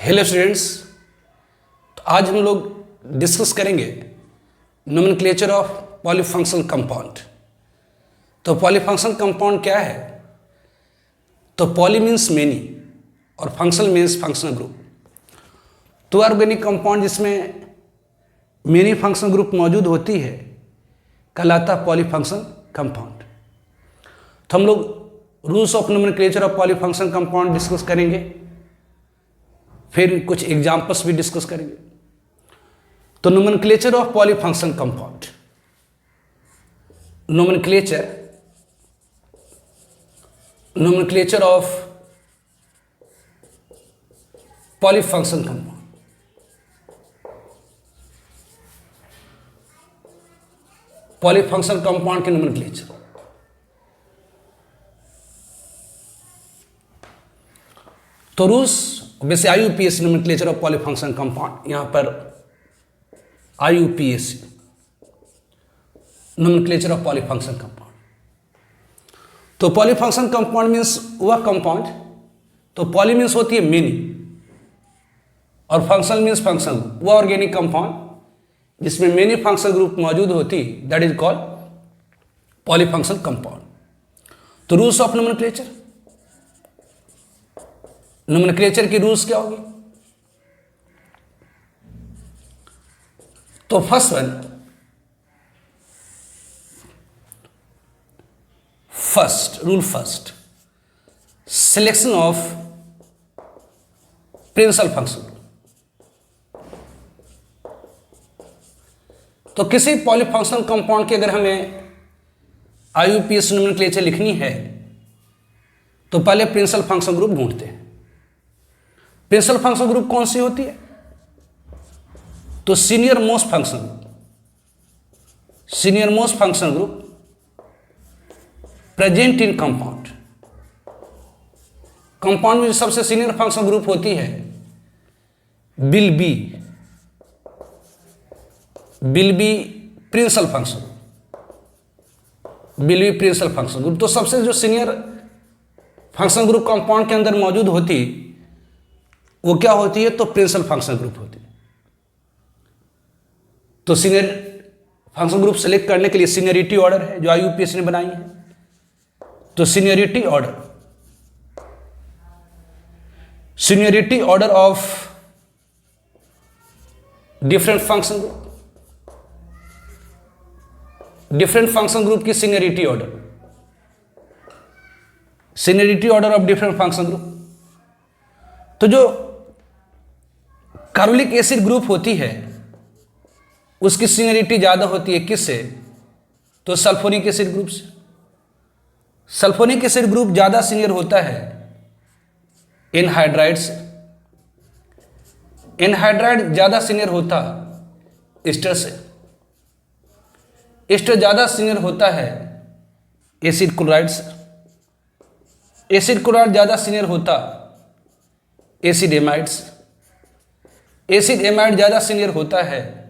Hello students, तो आज हम लोग डिस्कस करेंगे नोमेनक्लेचर ऑफ पॉलीफंक्शनल कंपाउंड। तो पॉलीफंक्शनल कंपाउंड क्या है? तो पॉली मीन्स मेनी और फंक्शनल मीन्स फंक्शनल ग्रुप। तो ऑर्गेनिक कंपाउंड जिसमें मेनी फंक्शनल ग्रुप मौजूद होती है कहलाता पॉलीफंक्शनल कंपाउंड। तो हम लोग rules of nomenclature of polyfunctional compound discuss करेंगे, फिर कुछ एग्जाम्पल्स भी डिस्कस करेंगे। तो nomenclature of polyfunctional compound, nomenclature of polyfunctional compound. Polyfunctional compound के नोमेनक्लेचर। तो रूल्स वैसे IUPAC nomenclature of polyfunctional compound, यहां पर IUPAC nomenclature of polyfunctional compound. तो पॉलीफंक्शनल कंपाउंड मीन्स वह कंपाउंड, तो पॉली मीन्स होती है मेनी और फंक्शनल मीन्स फंक्शनल, वह ऑर्गेनिक कंपाउंड जिसमें मेनी फंक्शनल ग्रुप मौजूद होती, that is called polyfunctional compound. तो रूल्स ऑफ नोमेनक्लेचर, नोमेनक्लेचर की रूल्स क्या होगी? तो first rule first, selection of principal function. तो किसी पॉलीफंक्शनल कंपाउंड की अगर हमें IUPAC नोमेनक्लेचर लिखनी है तो पहले प्रिंसिपल फंक्शन ग्रुप ढूंढते हैं। प्रिंसिपल फंक्शन ग्रुप कौन सी होती है? तो senior most function group present in compound. Compound में जो सबसे सीनियर फंक्शन ग्रुप होती है will be principal function group. तो सबसे जो सीनियर फंक्शन ग्रुप कंपाउंड के अंदर मौजूद होती वो क्या होती है? तो प्रिंसिपल फंक्शन ग्रुप होती है। तो सीनियर फंक्शन ग्रुप सेलेक्ट करने के लिए सीनियरिटी ऑर्डर है जो IUPAC ने बनाई है। तो seniority order of different function group की seniority order of different function group. तो जो कार्बोलिक एसिड ग्रुप होती है उसकी सीनियरिटी ज्यादा होती है किससे? तो सल्फोनिक एसिड ग्रुप से। सल्फोनिक एसिड ग्रुप ज्यादा सीनियर होता है एनहाइड्राइड से। एनहाइड्राइड ज्यादा सीनियर होता एस्टर से। एस्टर ज्यादा सीनियर होता है एसिड क्लोराइड से। एसिड क्लोराइड ज्यादा सीनियर होता एसिड एमाइड से। एसिड एमाइड ज्यादा सीनियर होता है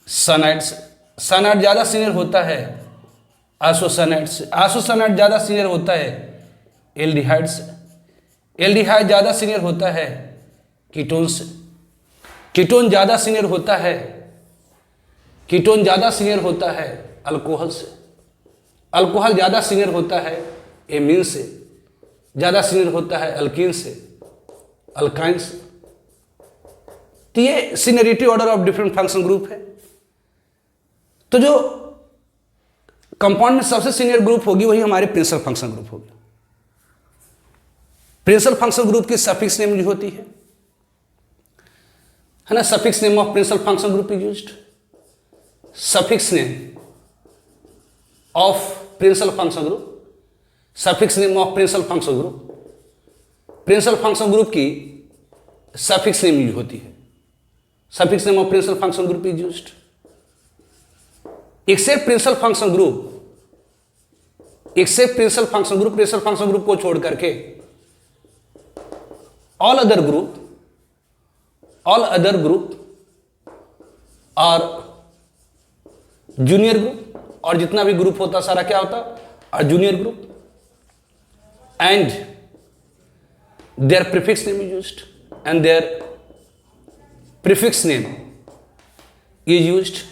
साइनाइड से। साइनाइड ज्यादा सीनियर होता है आइसोसाइनाइड से। आइसोसाइनाइड ज्यादा सीनियर होता है एल्डिहाइड से। एल्डिहाइड ज्यादा सीनियर होता है कीटोन से। कीटोन ज्यादा सीनियर होता है अल्कोहल से। अल्कोहल ज्यादा सीनियर होता है एमीन से। ज्यादा सीनियर होता है अल्कीन से, अल्काइन से। तो ये seniority order of different function group है। तो जो कंपाउंड में सबसे सीनियर ग्रुप होगी वही हमारे प्रिंसिपल फंक्शन ग्रुप होगी। प्रिंसिपल फंक्शन ग्रुप की सफिक्स नेम जो होती है ना, suffix name of principal function group is used. Suffix name of principal function group, suffix name of principal function group, principal function group की suffix name use होती है। Suffix name of principal function group is used. Except principal function group को छोड़ करके all other group और junior group, और जितना भी ग्रुप होता सारा क्या होता? और junior group and their prefix name is used. and their prefix name is used,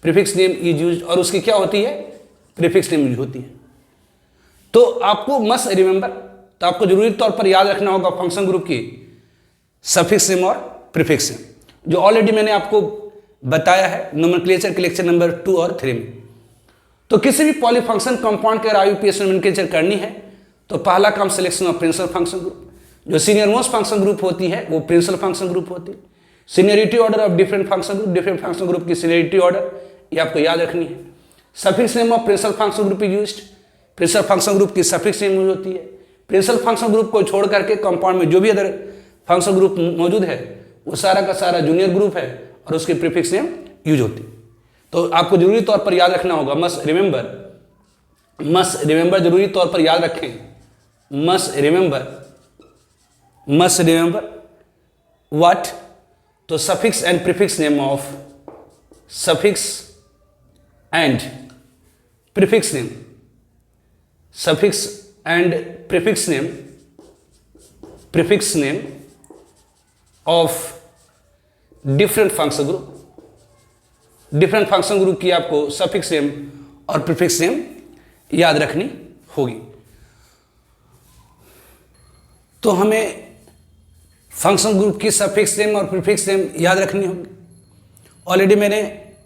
prefix name is used, और उसकी क्या होती है, prefix name यूज होती है। तो आपको मस्ट रिमेंबर, तो आपको जरूरी तौर पर याद रखना होगा फंक्शन ग्रुप की सफिक्स नेम और प्रीफिक्स नेम, जो ऑलरेडी मैंने आपको बताया है नोमेनक्लेचर के लेक्चर नंबर 2 और 3 में। तो किसी भी पॉलीफंक्शन कंपाउंड के आईयूपीएस नोमेनक्लेचर करनी है तो पहला काम selection of principal function group, जो सीनियर मोस्ट फंक्शन ग्रुप होती है वो प्रिंसिपल फंक्शन ग्रुप होती है। Seniority order of different function group, different function group की सीनियरिटी ऑर्डर ये आपको याद रखनी है। Suffix name of principal function group is used, principal function group की सफिक्स नेम यूज होती है। प्रिंसिपल फंक्शन ग्रुप को छोड़ करके कंपाउंड में जो भी अदर फंक्शन ग्रुप मौजूद है वो सारा का सारा जूनियर ग्रुप है और उसकी प्रीफिक्स नेम यूज होती है। तो आपको जरूरी तौर पर याद रखना होगा, मस्ट रिमेंबर जरूरी तौर पर याद रखें, मस्ट रिमेंबर व्हाट, तो suffix and prefix name of, suffix and prefix name, suffix and prefix name of different function group, different function group की आपको सफिक्स नेम और प्रीफिक्स नेम याद रखनी होगी। तो हमें फंक्शन ग्रुप की सफिक्स नेम और प्रीफिक्स नेम याद रखनी होगी। ऑलरेडी मैंने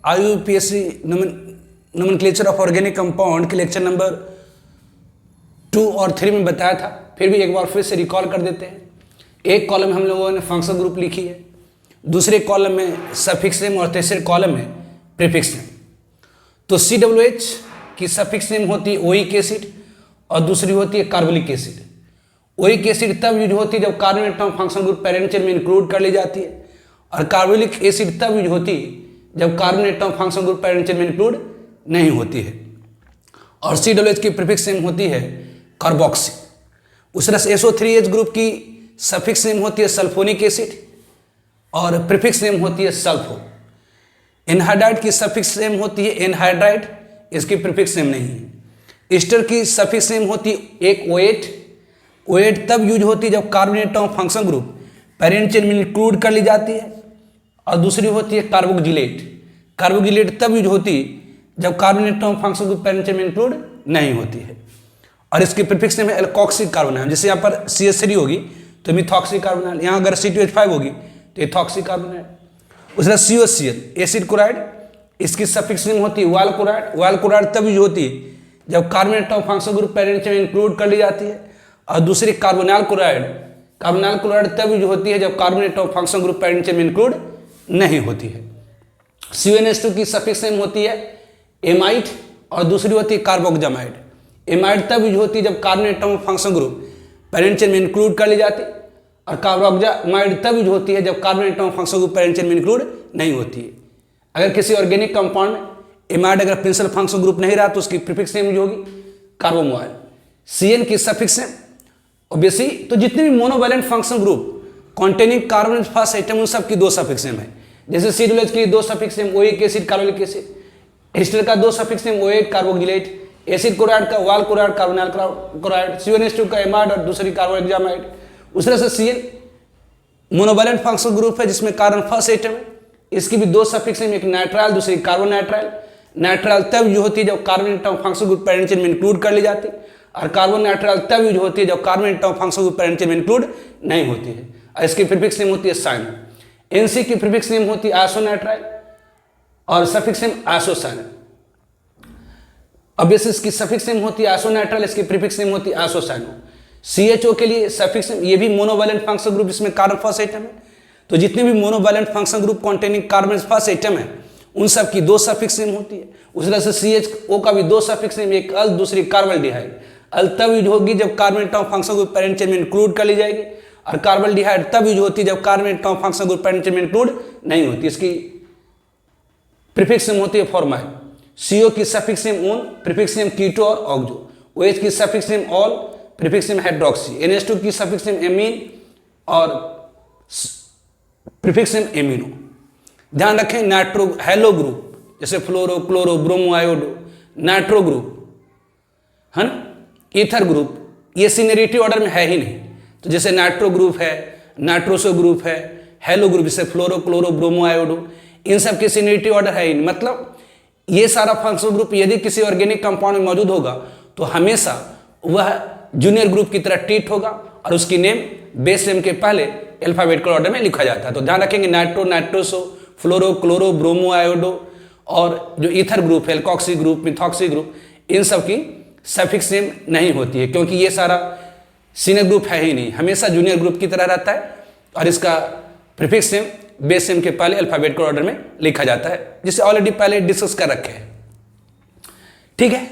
आईयूपीएससी नोमेनक्लेचर ऑफ ऑर्गेनिक कंपाउंड के लेक्चर नंबर 2 और 3 में बताया था, फिर भी एक बार फिर से रिकॉल कर देते हैं। एक कॉलम में हम लोगों ने फंक्शन ग्रुप लिखी है, दूसरे कॉलम में सफिक्स नेम और तीसरे कॉलम में प्रीफिक्स नेम। तो COOH की सफिक्स नेम होती है ओइक एसिड और दूसरी होती है कार्बोलिक एसिड। ओइक एसिड तब यूज होती है जब carbon atom function group parent chain में इंक्लूड कर ली जाती है, और कार्बोलिक एसिड तब यूज होती है जब carbon atom function group parent chain में इंक्लूड नहीं होती है। और COOH की प्रीफिक्स नेम होती है कार्बोक्सी। उस तरह से SO3H ग्रुप की सफिक्स नेम होती है सल्फोनिक एसिड और प्रीफिक्स नेम होती है सल्फो। एनहाइड्राइड की सफिक्स नेम होती है एनहाइड्राइड, इसकी प्रीफिक्स नेम नहीं है। ईस्टर की सफिक्स नेम होती है एक OH, OH तब यूज होती है जब carbon atom function group parent chain में इंक्लूड कर ली जाती है, और दूसरी होती है कार्बोक्जिलेट। कार्बोक्जिलेट तब यूज होती है जब carbon atom function group parent chain में इंक्लूड नहीं होती है, और इसकी प्रीफिक्स नेम है एल्कोक्सी कार्बोनाइल। जैसे यहाँ पर CH3 होगी तो मिथॉक्सी कार्बोनाइल, यहाँ अगर C2H5 होगी तो इथॉक्सी कार्बोनाइल। उस तरह COCl एसिड क्लोराइड, इसकी सफिक्स नेम होती है वाल क्लोराइड। वाल क्लोराइड तब यूज होती है जब carbon atom function group parent chain में इंक्लूड कर ली जाती है, और दूसरी कार्बोनाइल क्लोराइड तब यूज होती है जब carbon atom function group parent chain में इंक्लूड नहीं होती है। CuNH2 की सफिक्स नेम होती है एमाइड और दूसरी होती है कार्बोक्जामाइड। एमाइड तब यूज होती है जब carbon atom function group parent chain में इंक्लूड कर ली जाती है, और कार्बोक्जामाइड तब यूज होती है जब carbon atom function group parent chain में इंक्लूड नहीं होती है। अगर किसी ऑर्गेनिक कंपाउंड में एमाइड अगर प्रिंसिपल फंक्शन ग्रुप नहीं रहा तो उसकी प्रीफिक्स नेम यूज होगी कार्बोमोइल। CN की सफिक्स नेम ऑब्वियसली, तो जितने भी monovalent function group containing carbon first item उन सब की 2 सफिक्स नेम है। जैसे COOH की 2 suffix name oic acid carbolic acid, ester का 2 suffix name oic carboxylate, acid chloride का वाल क्लोराइड कार्बोनाइल क्लोराइड, CuNH2 का एमाइड और दूसरी कार्बोक्जामाइड। उस तरह से Cl मोनोवैलेंट फंक्शन ग्रुप है जिसमें कार्बन फर्स्ट आइटम है, इसकी भी 2 सफिक्स नेम, एक नाइट्राइल दूसरी कार्बोनाइट्राइल। नाइट्राइल तब यूज होती है जब carbon atom function group parent chain में इंक्लूड कर ली जाती है, और कार्बोनाइट्राइल तब यूज होती है जब carbon atom function group parent chain में इंक्लूड नहीं होती है, और इसकी प्रीफिक्स नेम होती है साइन। NC की प्रीफिक्स नेम होती है आइसोनाइट्राइल और सफिक्स नेम आइसोसाइन। ऑब्वियसली इसकी सफिक्स नेम होती है आइसोनाइट्राइल, इसकी प्रीफिक्स नेम होती है आइसोसाइनो। CHO के लिए सफिक्स नेम, ये भी मोनोवैलेंट फंक्शन ग्रुप जिसमें कार्बन फर्स्ट आइटम है, तो जितने भी monovalent function group containing carbon first item है उन सब की 2 सफिक्स नेम होती है। उस तरह से CHO का भी 2 सफिक्स नेम, एक अल दूसरी कार्बल्डिहाइड। अल तब यूज होगी जब carbon atom function group parent chain में इंक्लूड कर ली जाएगी, और कार्बल्डिहाइड तब यूज होती है जब carbon atom function group parent chain में इंक्लूड नहीं होती, इसकी प्रीफिक्स नेम होती है फॉर्माइल। CO की suffix name one, prefix name keto और ऑक्सो। OH की suffix name ol, prefix name hydroxy. NH2 की सफिक्स नेम एमीन और प्रीफिक्स नेम एमिनो। ध्यान रखें नाइट्रो हेलो ग्रुप जैसे fluoro chloro bromo iodo, nitro group है ना, ईथर ग्रुप, ये सीनियरिटी ऑर्डर में है ही नहीं। तो जैसे नाइट्रो ग्रुप है, नाइट्रोसो ग्रुप है, हेलो ग्रुप जैसे फ्लोरो क्लोरो ब्रोमो आयोडो, इन सब की सिनेरिटी ऑर्डर है ही नहीं। मतलब ये सारा फंक्शनल ग्रुप यदि किसी ऑर्गेनिक कंपाउंड में मौजूद होगा तो हमेशा वह जूनियर ग्रुप की तरह ट्रीट होगा और उसकी नेम बेस नेम के पहले अल्फाबेटिकल ऑर्डर में लिखा जाता है। तो ध्यान रखेंगे नाइट्रो, नाइट्रोसो, फ्लोरो क्लोरो ब्रोमो आयोडो और जो ईथर ग्रुप है, एल्कॉक्सी ग्रुप, मिथॉक्सी ग्रुप, इन सब की सफिक्स नेम नहीं होती है क्योंकि ये सारा सीनियर ग्रुप है ही नहीं, हमेशा जूनियर ग्रुप की तरह रहता है और इसका प्रीफिक्स नेम बेस नेम के पहले अल्फाबेटिकल ऑर्डर में लिखा जाता है, जिसे ऑलरेडी पहले डिस्कस कर रखे हैं। ठीक है,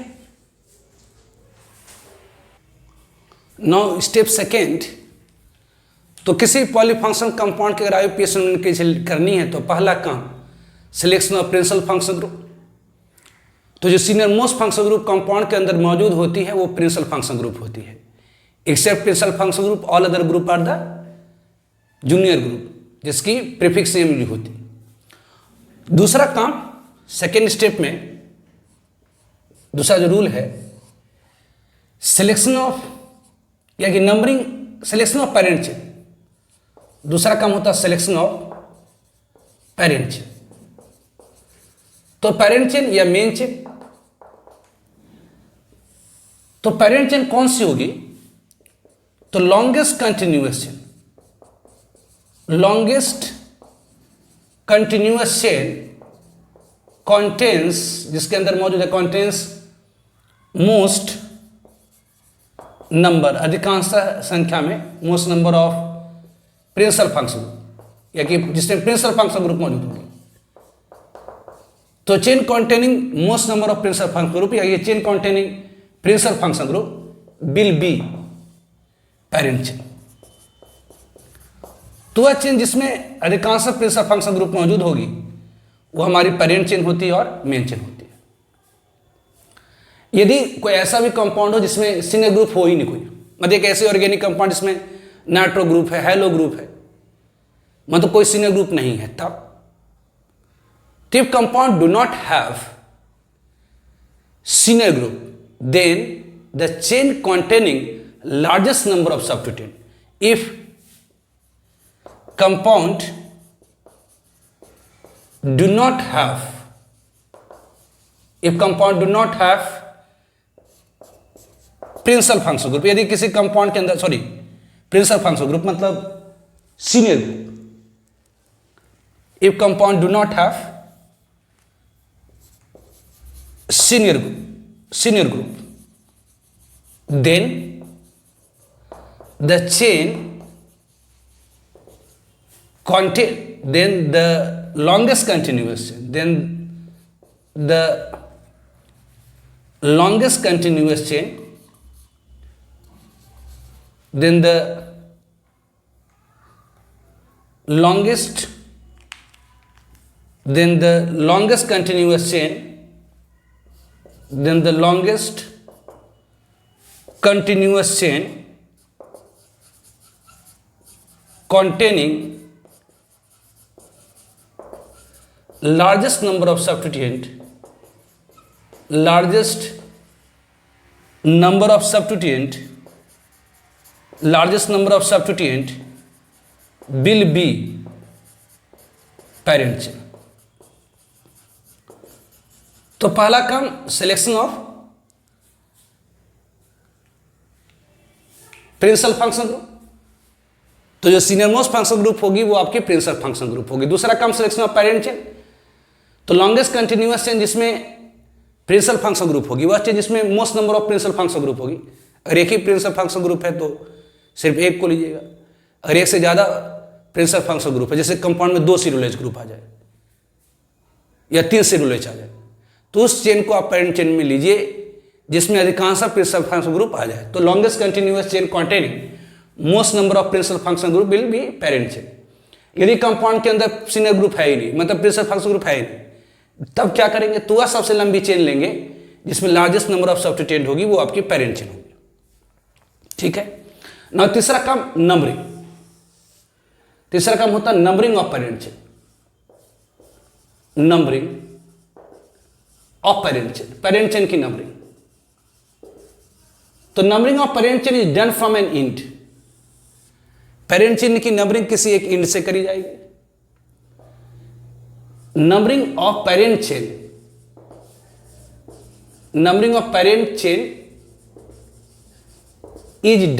नाउ स्टेप सेकेंड, तो किसी पॉलीफंक्शनल कंपाउंड की अगर आईयूपीएसी नोमेनक्लेचर करनी है तो पहला काम selection of principal functional group. तो जो senior most functional group compound के अंदर मौजूद होती है वो प्रिंसिपल फंक्शनल ग्रुप होती है। Except principal functional group all other group are the junior group जिसकी प्रीफिक्स नेम यूज होती है। दूसरा काम सेकेंड स्टेप में, दूसरा जो रूल है सिलेक्शन ऑफ या कि numbering, selection of parent chain. दूसरा काम होता है सिलेक्शन ऑफ पेरेंट चेन। तो पेरेंट चेन या मेन चेन, तो पेरेंट चेन कौन सी होगी? तो longest continuous chain, longest continuous chain contains, जिसके अंदर मौजूद है कॉन्टेंस मोस्ट नंबर, अधिकांश संख्या में most number of principal function, या कि जिसमें प्रिंसिपल फंक्शन ग्रुप मौजूद होगी। तो chain containing most number of principal function group या ये chain containing principal function group will be parent chain. तो वह चेन जिसमें अधिकांश प्रिंसिपल फंक्शन ग्रुप मौजूद होगी वो हमारी पेरेंट चेन होती है और मेन चेन होती है। यदि कोई ऐसा भी कंपाउंड हो जिसमें सीनियर ग्रुप हो ही नहीं कोई, मतलब एक ऐसे ऑर्गेनिक कंपाउंड जिसमें नाइट्रो ग्रुप है, हेलो ग्रुप है, मतलब कोई सीनियर ग्रुप नहीं है, तब if compound do not have senior group, then the chain containing largest number of substituent. If compound do not have, if compound do not have principal function group, यदि किसी compound के अंदर principal function group मतलब senior group, if compound do not have senior group, then the chain contain, then the longest continuous chain, then the longest continuous chain, then the longest, then the longest continuous chain, then the longest continuous chain containing largest number of substituent, largest number of substituent, largest number of substituent will be parent chain। तो पहला काम selection of principal function group, तो जो senior most function group होगी वो आपकी principal function group होगी। दूसरा काम सिलेक्शन ऑफ पेरेंट चेन, तो लॉन्गेस्ट कंटिन्यूअस चेन जिसमें प्रिंसिपल फंक्शन ग्रुप होगी वह चेन जिसमें most number of principal function group होगी। अगर एक ही प्रिंसिपल फंक्शन ग्रुप है तो सिर्फ एक को लीजिएगा, अगर एक से ज़्यादा प्रिंसिपल फंक्शन ग्रुप है, जैसे कंपाउंड में 2 सिरुलेज ग्रुप आ जाए या 3 सिरुलेज आ जाए, तो उस चेन को आप पेरेंट चेन में लीजिए जिसमें अधिकांश प्रिंसिपल फंक्शन ग्रुप आ जाए। तो longest continuous chain containing most number of principal function group will be parent chain. यदि कंपाउंड के अंदर सीनियर ग्रुप है ही नहीं, मतलब प्रिंसिपल फंक्शन ग्रुप है ही नहीं, तब क्या करेंगे? तो वह सबसे लंबी चेन लेंगे जिसमें लार्जेस्ट नंबर ऑफ सब्स्टिट्यूएंट होगी, वो आपकी पेरेंट चेन होगी। ठीक है ना। तीसरा काम नंबरिंग, तीसरा काम होता है numbering of parent chain, numbering of parent chain, parent chain की नंबरिंग। तो numbering of parent chain is done from an end, parent chain की नंबरिंग किसी एक इंड से करी जाएगी। Numbering of parent chain, numbering of parent chain is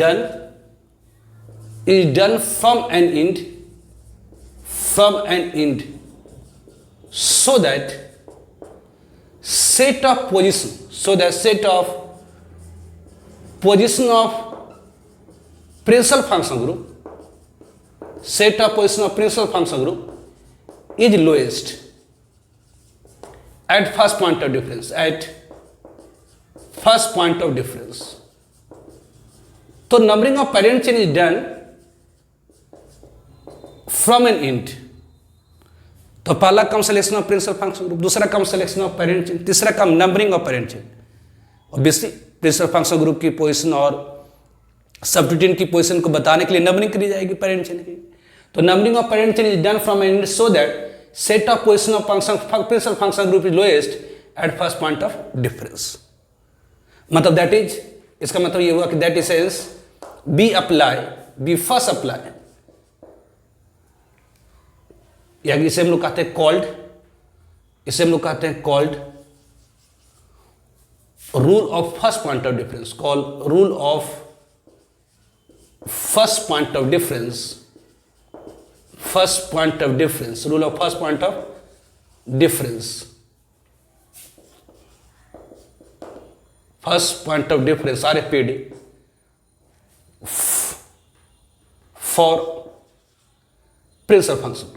done from an end so that set of position of principal function group is lowest at first point of difference, तो numbering of parent chain is done from an end. तो पहला कम selection of principal function group, दूसरा कम selection of parent chain, तीसरा come numbering of parent chain. Obviously principal function group की position और substituent की position को बताने के लिए नंबरिंग करी जाएगी पेरेंट चेन की। तो numbering of parent chain is done from an end so that set of position of principal function group is lowest at first point of difference. मतलब दैट इज, इसका मतलब ये हुआ कि that is sense be first apply, या इसे हम लोग कहते हैं called, rule of first point of difference, called rule of first point of difference, rule of first point of difference, RFPD for principal function.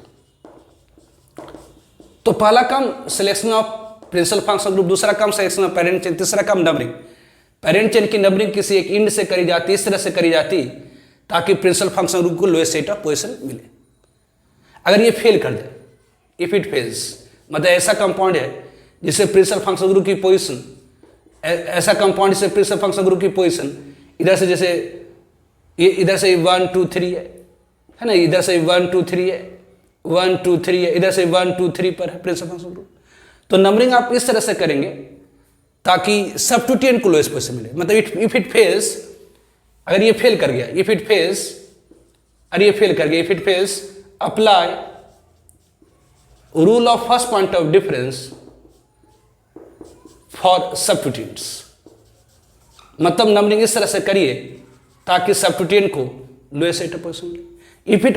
तो पहला काम selection of principal function group, दूसरा काम सिलेक्शन ऑफ पेरेंट चेन, तीसरा काम numbering. Parent chain की numbering किसी एक इंड से करी जाती, इस तरह से करी जाती ताकि प्रिंसिपल फंक्शन ग्रुप को लोएस्ट सेट ऑफ पोजीशन मिले। अगर ये फेल कर दे, इफ इट फेल्स, मतलब ऐसा कंपाउंड है जिससे प्रिंसिपल फंक्शन ग्रुप की पोजीशन, ऐसा कंपाउंड जिससे प्रिंसिपल फंक्शन ग्रुप की पोजीशन इधर से, जैसे ये इधर से 1 2 3 है ना, इधर से 1 2 3 है, 1 2 3 है, इधर से 1 2 3 पर है प्रिंसिपल फंक्शन ग्रुप। तो नंबरिंग आप इस तरह से करेंगे ताकि सबट्यूटेंट को लोएस्ट पोजीशन मिले। मतलब इफ इट फेल्स, अगर ये फेल कर गया, if it fails apply rule of first point of difference for substituents. मतलब नंबरिंग इस तरह से करिए ताकि सबट्यूटेंट को लोएस्ट सेट ऑफ पोजीशन मिले। इफ इट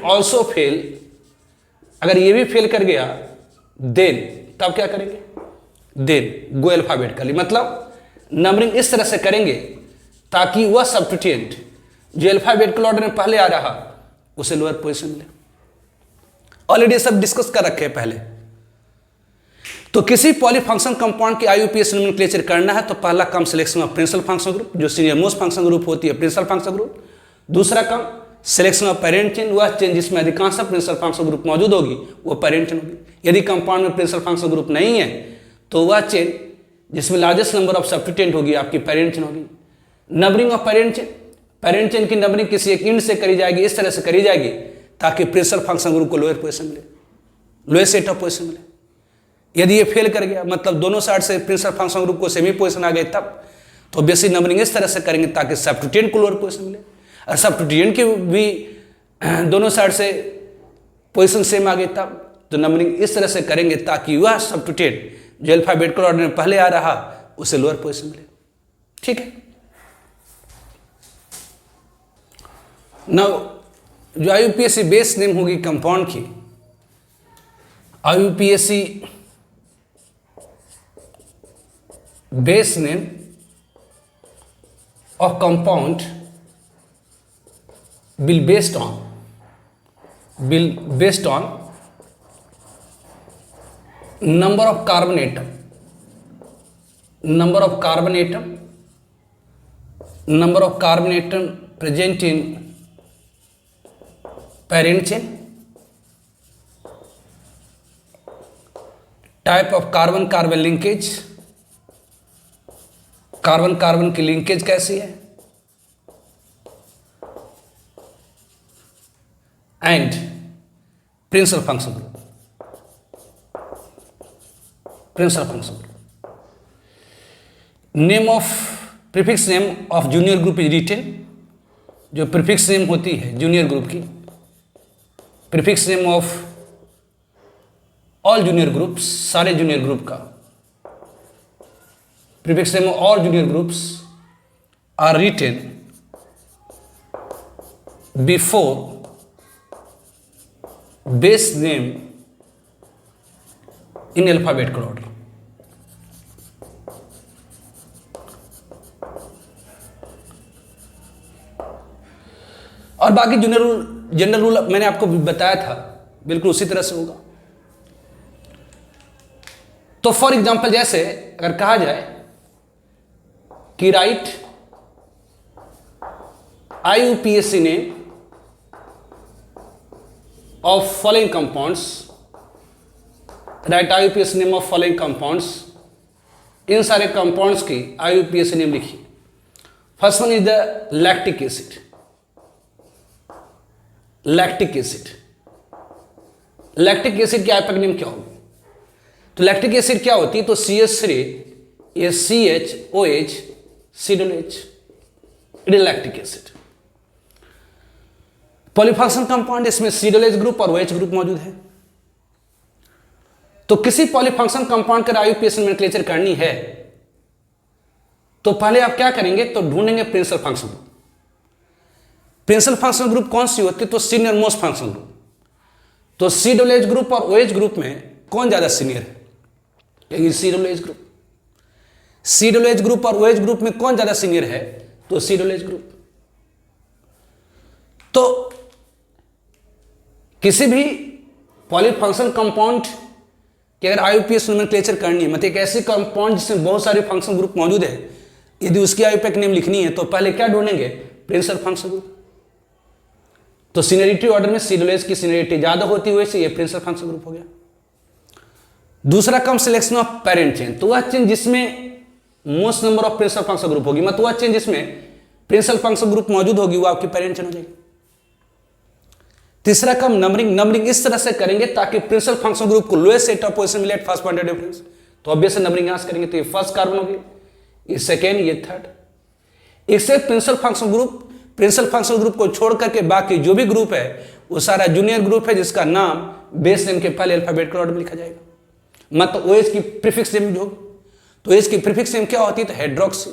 ऑल्सो फेल, अगर ये भी फेल कर गया, देन तब क्या करेंगे, देन गो अल्फाबेटिकली। मतलब नंबरिंग इस तरह से करेंगे ताकि वह सबट्यूटेंट जो अल्फाबेटिकल ऑर्डर में पहले आ रहा उसे लोअर पोजीशन मिले। ऑलरेडी सब डिस्कस कर रखे हैं पहले। तो किसी पॉलीफंक्शन कंपाउंड की IUPAC नोमेनक्लेचर करना है तो पहला काम selection of principal function group, जो सीनियर मोस्ट फंक्शन ग्रुप होती है प्रिंसिपल फंक्शन ग्रुप। दूसरा काम सिलेक्शन ऑफ पेरेंट चेन, वह चेन जिसमें अधिकांश प्रिंसिपल फंक्शन ग्रुप मौजूद होगी वो पेरेंट चेन होगी। यदि कंपाउंड में प्रिंसिपल फंक्शन ग्रुप नहीं है तो वह चेन जिसमें लार्जेस्ट नंबर ऑफ सबट्यूटेंट होगी आपकी पेरेंट चेन होगी। नंबरिंग ऑफ पेरेंट चेन की नंबरिंग किसी एक इंड से करी जाएगी, इस तरह से करी जाएगी ताकि प्रिंसिपल फंक्शन ग्रुप को लोअर पोजीशन मिले, लोएस्ट सेट ऑफ पोजीशन मिले। यदि ये फेल कर गया, मतलब दोनों साइड से प्रिंसिपल फंक्शन ग्रुप को सेमी पोजीशन आ गए, तब तो बेसिक नंबरिंग इस तरह से करेंगे ताकि सबट्यूटेंट को लोअर पोजीशन मिले। और सबट्यूटेंट की भी दोनों साइड से पोजीशन सेम आ गई, तब तो नंबरिंग इस तरह से करेंगे ताकि वह सबट्यूटेंट जो अल्फाबेटिकल ऑर्डर में पहले आ रहा उसे लोअर पोजीशन मिले। ठीक है। नाउ जो IUPAC बेस नेम होगी कंपाउंड की, IUPAC base name of compound will based on number of carbon atom present in parent chain, type of carbon linkage, carbon की लिंकेज कैसी है, and principal function group. Name of prefix name of junior group is written, जो prefix name होती है junior group की, prefix name of all junior groups, सारे junior group का prefix name of all junior groups are written before base name in alphabetical order. और बाकी general rule मैंने आपको बताया था, बिल्कुल उसी तरह से होगा। तो फॉर एग्जांपल जैसे अगर कहा जाए कि write IUPAC name of following compounds, write IUPAC name of following compounds, इन सारे कंपाउंड्स की IUPAC नेम लिखिए। First one is the lactic acid, lactic acid. Lactic acid की आइपैक नेम क्या होगी? तो लैक्टिक एसिड क्या होती है? तो CH3 ये CHOH COOH, it is lactic acid. Polyfunction compound, इसमें COOH ग्रुप और OH ग्रुप मौजूद है। तो किसी पॉलीफंक्शन कंपाउंड का IUPAC नोमेनक्लेचर करनी है तो पहले आप क्या करेंगे? तो ढूंढेंगे principal function group. Principal function group कौन सी होती है? तो सीनियर मोस्ट फंक्शन ग्रुप। तो COOH ग्रुप और OH ग्रुप में कौन ज्यादा सीनियर है? COOH group. COOH ग्रुप और OH ग्रुप में कौन ज्यादा सीनियर है? तो COOH ग्रुप। तो किसी भी पॉलीफंक्शन कंपाउंड कि अगर IUPAC नोमेनक्लेचर करनी है, मतलब एक ऐसे कंपाउंड जिसमें बहुत सारे फंक्शन ग्रुप मौजूद है, यदि उसकी IUPAC नेम लिखनी है तो पहले क्या ढूंढेंगे? Principal function group. तो सीनियरिटी ऑर्डर में COOH की सीनियरिटी ज्यादा होती हुई से ये प्रिंसिपल फंक्शन ग्रुप हो गया। दूसरा कम सिलेक्शन ऑफ पेरेंट चेन, तो वह चेन जिसमें most number of principal function group होगी, मतलब वह चेन जिसमें प्रिंसिपल फंक्शन ग्रुप मौजूद होगी वो आपकी पेरेंट चेन हो जाएगी। तीसरा कम नंबरिंग, नंबरिंग इस तरह से करेंगे ताकि प्रिंसिपल फंक्शन ग्रुप को लोएस्ट सेट ऑफ पोजीशन मिले, फर्स्ट पॉइंट ऑफ डिफरेंस। तो ऑब्वियस नंबरिंग यहां से करेंगे तो ये फर्स्ट कार्बन होगी, ये सेकेंड, ये थर्ड। इससे प्रिंसिपल फंक्शन ग्रुप को छोड़ करके बाकी जो भी ग्रुप है वो सारा जूनियर ग्रुप है जिसका नाम बेस नेम के पहले अल्फाबेटिकल ऑर्डर में लिखा जाएगा। मतलब OH की प्रीफिक्स नेम जो, तो OH की प्रीफिक्स नेम क्या होती है? तो हाइड्रोक्सी।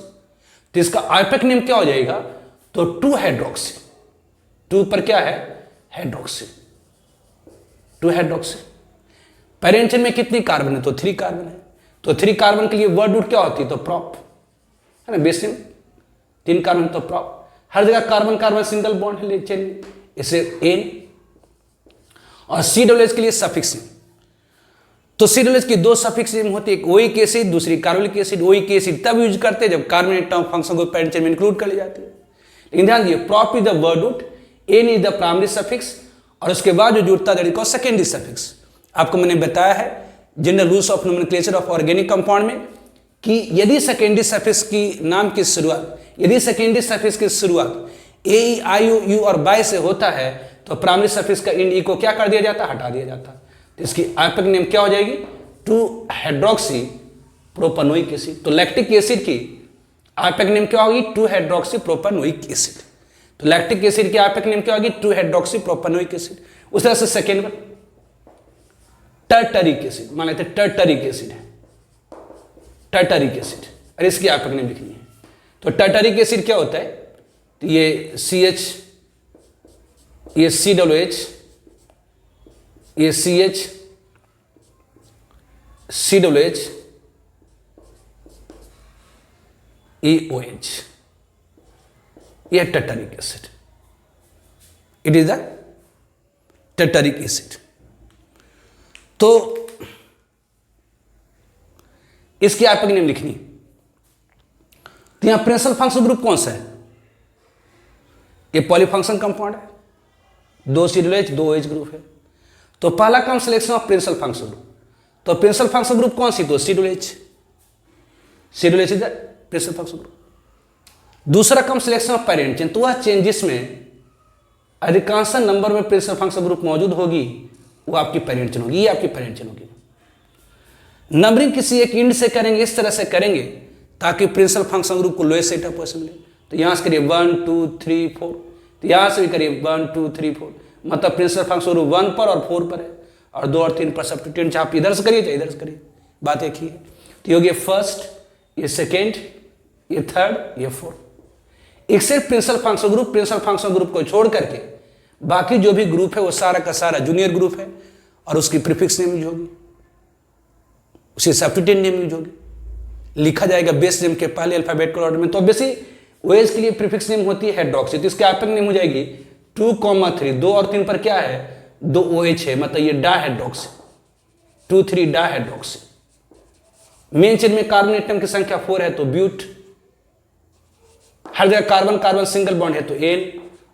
तो इसका आइपैक नेम क्या हो जाएगा? तो 2 हाइड्रोक्सी। 2 पर क्या है? Hydroxy, 2 hydroxy. पेरेंट चेन में कितनी कार्बन है? तो 3 कार्बन है। तो 3 कार्बन के लिए वर्ड रूट क्या होती है? तो प्रॉप, है ना, बेस नेम। 3 कार्बन तो प्रॉप। हर जगह कार्बन कार्बन सिंगल बॉन्ड है चेन में, इसे एन। और COOH के लिए सफिक्स नेम, तो COOH की 2 सफिक्स नेम होती है, एक ओइक एसिड, दूसरी कार्बोलिक एसिड। ओइक एसिड तब यूज करते हैं जब कार्बोनेट टर्म फंक्शन को पेरेंट चेन में इंक्लूड कर ली जाती है। लेकिन ध्यान दिए, prop is the word root, ane is the primary suffix, और उसके बाद जो जुड़ता है दैट इज सेकेंडरी सफिक्स। आपको मैंने बताया है general rules of nomenclature of organic compound में कि यदि सेकेंडरी सफिक्स की नाम की शुरुआत, यदि सेकेंडरी सफिक्स की शुरुआत ए, आई, यू और बाय से होता है तो प्राइमरी सफिक्स का इंड ई को क्या कर दिया जाता है? हटा दिया जाता है। तो इसकी आइपैक नेम क्या हो जाएगी? 2 हाइड्रोक्सी प्रोपेनोइक एसिड। तो लैक्टिक एसिड की आइपैक नेम क्या होगी? 2 हाइड्रोक्सी प्रोपेनोइक एसिड। तो लैक्टिक एसिड की आइपैक नेम क्या होगी? 2 हाइड्रोक्सी प्रोपेनोइक एसिड। उस तरह से सेकेंड वन टर्टरिक एसिड, मान लेते टर्टरिक एसिड है, टर्टरिक एसिड, और इसकी आइपैक नेम लिखनी है। तो टर्टरिक एसिड क्या होता है? तो ये CH, ये COOH, ये CH, COOH, OH, ये tartaric acid. It is the tartaric acid. तो इसकी आइपैक नेम लिखनी। तो यहां प्रिंसिपल फंक्शन ग्रुप कौन सा है? ये पॉलीफंक्शन कंपाउंड है, 2 COOH 2 OH ग्रुप है। तो पहला काम selection of principal function group. तो प्रिंसिपल फंक्शन ग्रुप कौन सी? तो COOH, COOH is the principal function group. दूसरा काम सिलेक्शन ऑफ पेरेंट चेन, तो वह चेन जिसमें अधिकांश नंबर में प्रिंसिपल फंक्शन ग्रुप मौजूद होगी वो आपकी पेरेंट चेन होगी, ये आपकी पेरेंट चेन होगी। नंबरिंग किसी एक इंड से करेंगे, इस तरह से करेंगे ताकि प्रिंसिपल फंक्शन ग्रुप को लोएस्ट सेट ऑफ पोजीशन मिले। तो यहां से करिए 1 2 3 4, तो यहाँ से भी करिए 1 2 3 4, मतलब प्रिंसिपल फंक्शन ग्रुप 1 पर और 4 पर है, और 2 और 3 पर सब्स्टिट्यूएंट, आप इधर से करिए चाहे इधर से करिए, बात एक ही है। तो ये हो गया फर्स्ट, ये सेकेंड, ये थर्ड, ये फोर्थ। एक सिर्फ प्रिंसिपल फंक्शन ग्रुप को छोड़ करके बाकी जो भी ग्रुप है वो सारा का सारा जूनियर ग्रुप है, और उसकी प्रीफिक्स नेम यूज होगी, उसकी सब्स्टिट्यूएंट नेम यूज होगी, लिखा जाएगा बेस नेम के पहले अल्फाबेटिकल ऑर्डर में। तो ऑब्वियसली ओएच के लिए प्रीफिक्स नेम होती है हाइड्रोक्सी, तो इसके एपिक नेम हो जाएगी 2, 3, 2 और 3 पर क्या है, 2 OH है, मतलब ये डाइहाइड्रोक्सी, 2 3 डाइहाइड्रोक्सी। मेन चेन में कार्बन एटम की संख्या 4 है तो ब्यूट, हर जगह कार्बन कार्बन सिंगल बॉन्ड है तो एन,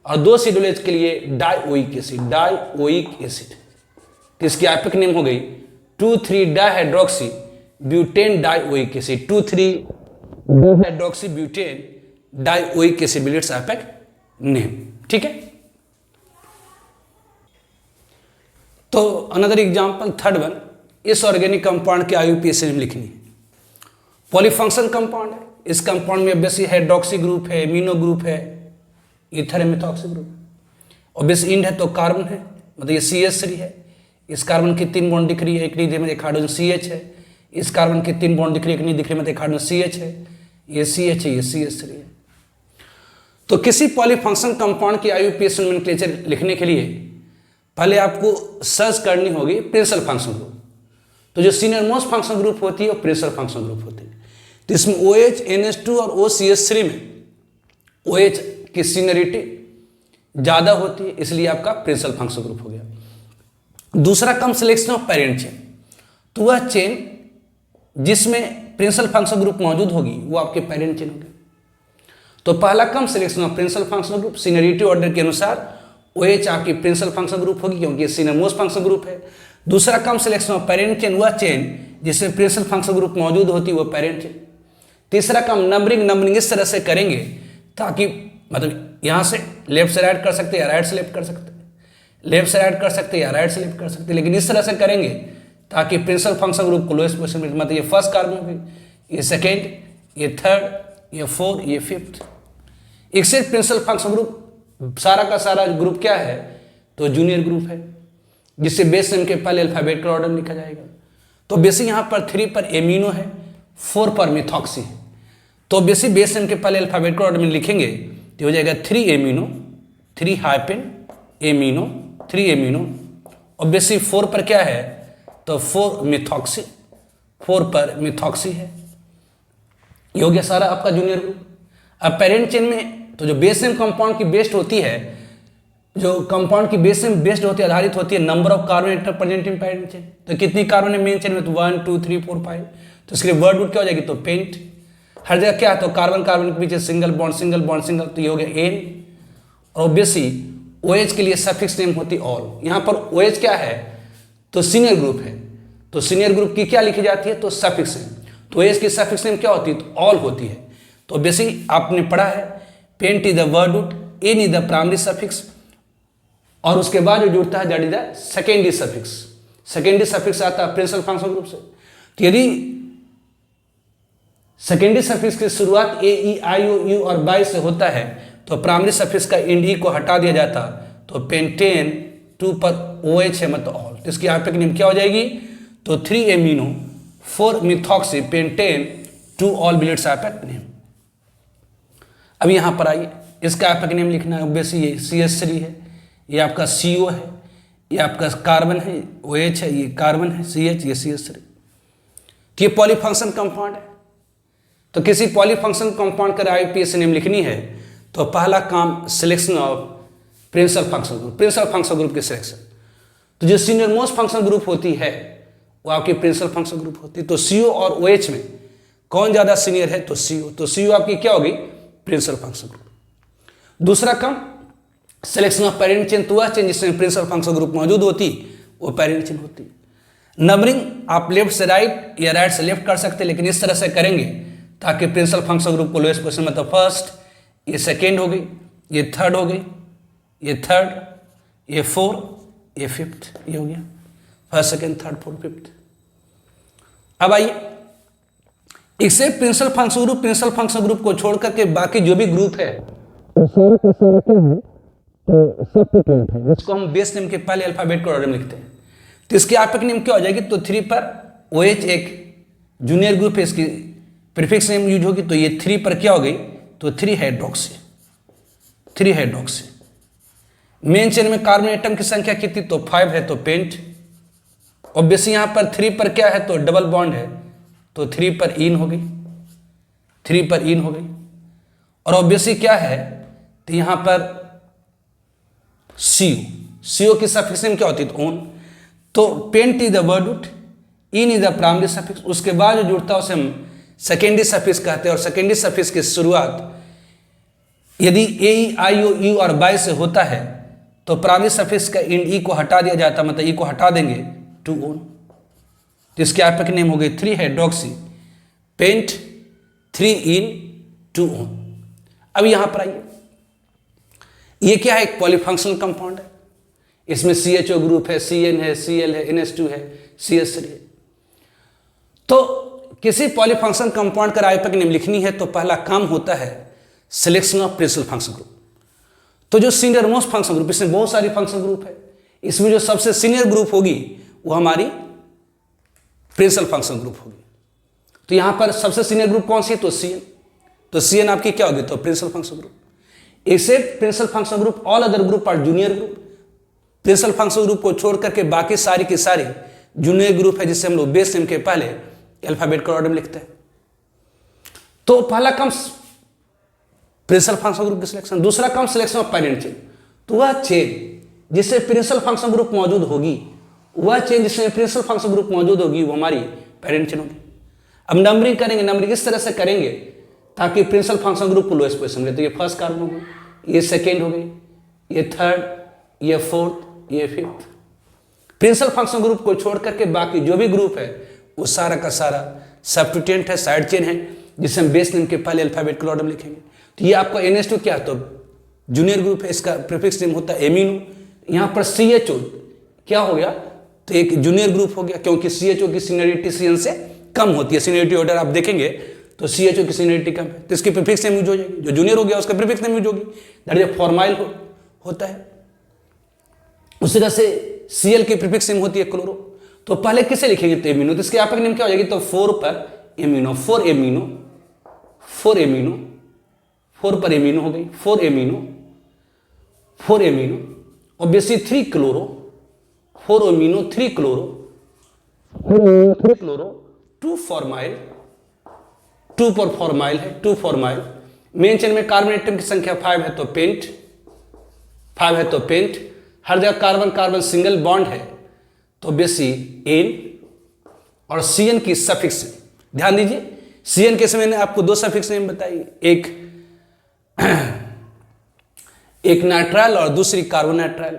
और 2 सिडोलेज के लिए डाइओइक एसिड, तो इसकी एपिक नेम हो गई 2 3 dihydroxy butane dioic acid, 2 3 dihydroxy butane dioic acid बिलिट्स एपिक नेम। ठीक है, तो अनदर एग्जांपल थर्ड वन, इस ऑर्गेनिक कंपाउंड की आईयूपीएसी नेम लिखनी है। पॉलीफंक्शन कंपाउंड है, इस कंपाउंड में ऑब्वियसली हाइड्रोक्सी ग्रुप है, एमिनो ग्रुप है, ईथर है, मिथॉक्सी ग्रुप। ऑब्वियस इंड है तो कार्बन है, मतलब ये CH3 है, इस कार्बन की 3 बॉन्ड दिख रही है, एक नहीं मतलब एक हाइड्रोजन CH है, इस कार्बन की 3 बॉन्ड दिख रही है, एक नहीं दिख रही मतलब एक हाइड्रोजन CH है, ये CH है, ये CH3 है। तो किसी पॉलीफंक्शन कंपाउंड की आईयूपीएसी नोमेनक्लेचर लिखने के लिए पहले आपको सर्च करनी होगी प्रिंसिपल फंक्शन ग्रुप। तो जो सीनियर मोस्ट फंक्शन ग्रुप होती है वो प्रिंसिपल फंक्शन ग्रुप होती है। तो इसमें OH NH2 और OCH3 में OH की सीनियरिटी ज़्यादा होती है, इसलिए आपका प्रिंसिपल फंक्शन ग्रुप हो गया। दूसरा कम सिलेक्शन ऑफ पेरेंट चेन, तो वह चेन जिसमें प्रिंसिपल फंक्शन ग्रुप मौजूद होगी वो आपके पेरेंट चेन होगी। तो पहला कम selection of principal function group, seniority order के अनुसार OH आपकी प्रिंसिपल फंक्शन ग्रुप होगी क्योंकि ये सीनियर मोस्ट फंक्शन ग्रुप है। दूसरा कम सिलेक्शन ऑफ पेरेंट चेन, वह चेन जिसमें प्रिंसिपल फंक्शन ग्रुप मौजूद होती है वो पेरेंट चेन। तीसरा कम नंबरिंग इस तरह से करेंगे ताकि मतलब यहाँ से लेफ्ट से राइट कर सकते हैं या राइट से लेफ्ट कर सकते हैं, लेफ्ट से राइट कर सकते हैं या राइट से लेफ्ट कर सकते हैं, लेकिन इस तरह से करेंगे ताकि प्रिंसिपल फंक्शन ग्रुप को लोएस्ट पोजीशन में, मतलब ये फर्स्ट कार्बन हो गई, ये सेकेंड, ये थर्ड, ये फोर्थ, ये फिफ्थ। एक सिर्फ प्रिंसिपल फंक्शन ग्रुप सारा का सारा ग्रुप क्या है तो जूनियर ग्रुप है, जिससे बेस नेम के पहले अल्फाबेटिकल ऑर्डर लिखा जाएगा। तो बेसिक यहाँ पर 3 पर एमिनो है, 4 पर मिथॉक्सी है, तो बेसिक बेस नेम के पहले अल्फाबेटिकल ऑर्डर में लिखेंगे तो हो जाएगा 3 एमिनो, 3 हाइपेन एमिनो, 3 एमिनो, और बेसिक 4 पर क्या है तो 4 मिथॉक्सी, 4 पर मिथॉक्सी है। ये हो गया सारा आपका जूनियर ग्रुप। अब पेरेंट चेन में तो जो बेस नेम कंपाउंड की बेस्ड होती है, जो कंपाउंड की बेस नेम बेस्ड होती है, आधारित होती है number of carbon atom present in parent chain. तो कितनी कार्बन है मेन चेन में तो 1 2 3 4 5, तो इसके लिए वर्ड रूट क्या हो जाएगी तो पेंट। हर जगह क्या है तो कार्बन कार्बन के पीछे single bond single bond single, तो ये हो गया एन। और ऑब्वियसली OH के लिए सफिक्स नेम होती ऑल। यहाँ पर OH क्या है तो सीनियर ग्रुप है, तो सीनियर ग्रुप की क्या लिखी जाती है तो सफिक्स नेम, तो OH की सफिक्स नेम क्या होती है तो ऑल होती है। तो बेसिक आपने पढ़ा है pent is the word root, ane is the primary suffix, और उसके बाद जो जुड़ता है that is the secondary suffix. Secondary suffix आता है प्रिंसिपल फंक्शन ग्रुप से। तो यदि सेकेंडरी सफिक्स की शुरुआत A E I O U और बाई से होता है तो प्राइमरी सफिक्स का इंड ई को हटा दिया जाता, तो पेंटेन 2 पर OH है मतलब ऑल, तो इसकी आईयूपीएसी नेम क्या हो जाएगी तो 3 amino 4 methoxy pentane 2 all billets IUPAC name. अब यहाँ पर आइए, इसका आईयूपीएसी नेम लिखना है। ऑब्वियसली ये CH3 है, ये आपका CO है, ये आपका कार्बन है, OH है, ये कार्बन है CH, ये CH3। तो ये पॉलीफंक्शन कंपाउंड है। तो किसी पॉलीफंक्शन कंपाउंड का आईयूपीएसी नेम लिखनी है तो पहला काम selection of principal function group, principal function group की सिलेक्शन। तो जो सीनियर मोस्ट फंक्शन ग्रुप होती है वो आपकी प्रिंसिपल फंक्शन ग्रुप होती है। तो CO और OH में कौन ज़्यादा सीनियर है तो CO, तो CO आपकी क्या होगी प्रिंसिपल फंक्शन ग्रुप। दूसरा काम सिलेक्शन ऑफ पेरेंट चेन, तो वह चेन जिसमें प्रिंसिपल फंक्शन ग्रुप मौजूद होती वो पेरेंट चेन होती है। नंबरिंग आप लेफ्ट से राइट या राइट से लेफ्ट कर सकते हैं, लेकिन इस तरह से करेंगे ताकि प्रिंसिपल फंक्शन ग्रुप को लोएस्ट पोजीशन, मतलब फर्स्ट, ये सेकेंड हो गई, ये थर्ड हो गई, ये थर्ड, ये फोर्थ, ये फिफ्थ, ये हो गया first second third fourth fifth. अब आइए, इससे प्रिंसिपल फंक्शन ग्रुप को छोड़ करके बाकी जो भी ग्रुप है तो सारे के सारे क्या है तो सब्स्टिट्यूएंट है जिसको हम बेस नेम के पहले अल्फाबेट का ऑर्डर में लिखते हैं। तो इसकी आपकी नेम क्या हो जाएगी, तो 3 पर OH एक जूनियर ग्रुप है, इसकी प्रीफिक्स नेम यूज होगी, तो ये 3 पर क्या हो गई, तो 3 हाइड्रोक्सी। मेन चेन में कार्बन एटम की संख्या कितनी, तो 5 है, तो पेंट। ऑब्वियसली यहां पर 3 पर क्या है, तो डबल बॉन्ड है, तो 3 पर इन हो गई, और ऑब्वियसली क्या है, तो यहां पर CO की सफिक्स नेम क्या होती है, तो ओन। तो pent is the word root, ane is the primary suffix, उसके बाद जो जुड़ता है उसे हम सेकेंडरी सफिक्स कहते हैं, और सेकेंडरी सफिक्स की शुरुआत यदि AEIOU और बाय से होता है तो प्राइमरी सफिक्स का इंड ई को हटा दिया जाता है, मतलब ई को हटा देंगे टू ओन। तो इसके आपका नेम हो गई 3 हाइड्रोक्सी पेंट 3 इन 2 ओन। अब यहां पर आइए, ये क्या है, एक पॉलीफंक्शनल कंपाउंड है, इसमें CHO ग्रुप है, CN है, Cl है, NH2 है, CH3 है। तो किसी पॉलीफंक्शनल कंपाउंड का आइपक नेम लिखनी है तो पहला काम होता है selection of principal function group. तो जो सीनियर मोस्ट फंक्शन ग्रुप, इसमें बहुत सारी फंक्शन ग्रुप है, इसमें जो सबसे सीनियर ग्रुप होगी वो हमारी प्रिंसिपल फंक्शन ग्रुप होगी। तो यहां पर सबसे सीनियर ग्रुप कौन सी है, तो CN। तो CN आपकी क्या होगी, तो principal function group. Except principal function group all other group are junior group. Principal function group को छोड़ करके बाकी सारी की सारी जूनियर ग्रुप है, जिससे हम लोग बेस नेम के पहले अल्फाबेट का ऑर्डर में लिखते हैं। तो पहला कम प्रिंसिपल फंक्शन ग्रुप की सिलेक्शन, दूसरा कम सिलेक्शन ऑफ पेरेंट चेन। तो वह चेन जिससे प्रिंसिपल फंक्शन ग्रुप मौजूद होगी, वो हमारी पेरेंट चेन होगी। अब नंबरिंग करेंगे, नंबरिंग इस तरह से करेंगे ताकि प्रिंसिपल फंक्शन ग्रुप को लोएस्ट पोजीशन मिले। तो ये फर्स्ट कार्बन हो गई, ये सेकेंड हो गई, ये थर्ड, ये फोर्थ, ये फिफ्थ। प्रिंसिपल फंक्शन ग्रुप को छोड़ करके बाकी जो भी ग्रुप है वो सारा का सारा सब्स्टिट्यूएंट है, साइड चेन है, जिसे हम बेस नेम के पहले अल्फाबेट के ऑर्डर में लिखेंगे। तो ये आपका NH2 क्या है, तो जूनियर ग्रुप है, इसका प्रीफिक्स नेम होता है एमिनो। यहाँ पर CHO क्या हो गया, तो एक जूनियर ग्रुप हो गया, क्योंकि CHO की सीनियरिटी CN से कम होती है। सीनियरिटी ऑर्डर आप देखेंगे तो CHO की सीनियरिटी कम है, तो इसकी प्रीफिक्स नेम यूज हो जाएगी। जो जूनियर हो गया उसका प्रीफिक्स नेम यूज होगी, दैट इज फॉर्माइल होता है। उसी तरह से Cl की प्रीफिक्स नेम होती है क्लोरो। तो पहले किसे लिखेंगे, तो एमिनो। तो इसके आपका नेम क्या हो जाएगी, तो 4 पर एमिनो, 4 पर एमिनो हो गई, 4 amino. Obviously 3 chloro, 4 amino 3 chloro, 2 formyl, 2 पर फॉर्माइल है, 2 फॉर्माइल। मेन चेन में कार्बन एटम की संख्या 5 है, तो पेंट, 5 है तो पेंट। हर जगह कार्बन कार्बन सिंगल बॉन्ड है, तो ऑब्वियसली एन। और CN की सफिक्स, ध्यान दीजिए CN के समय मैंने आपको 2 सफिक्स नेम बताई, एक नाइट्राइल और दूसरी कार्बन नाइट्राइल।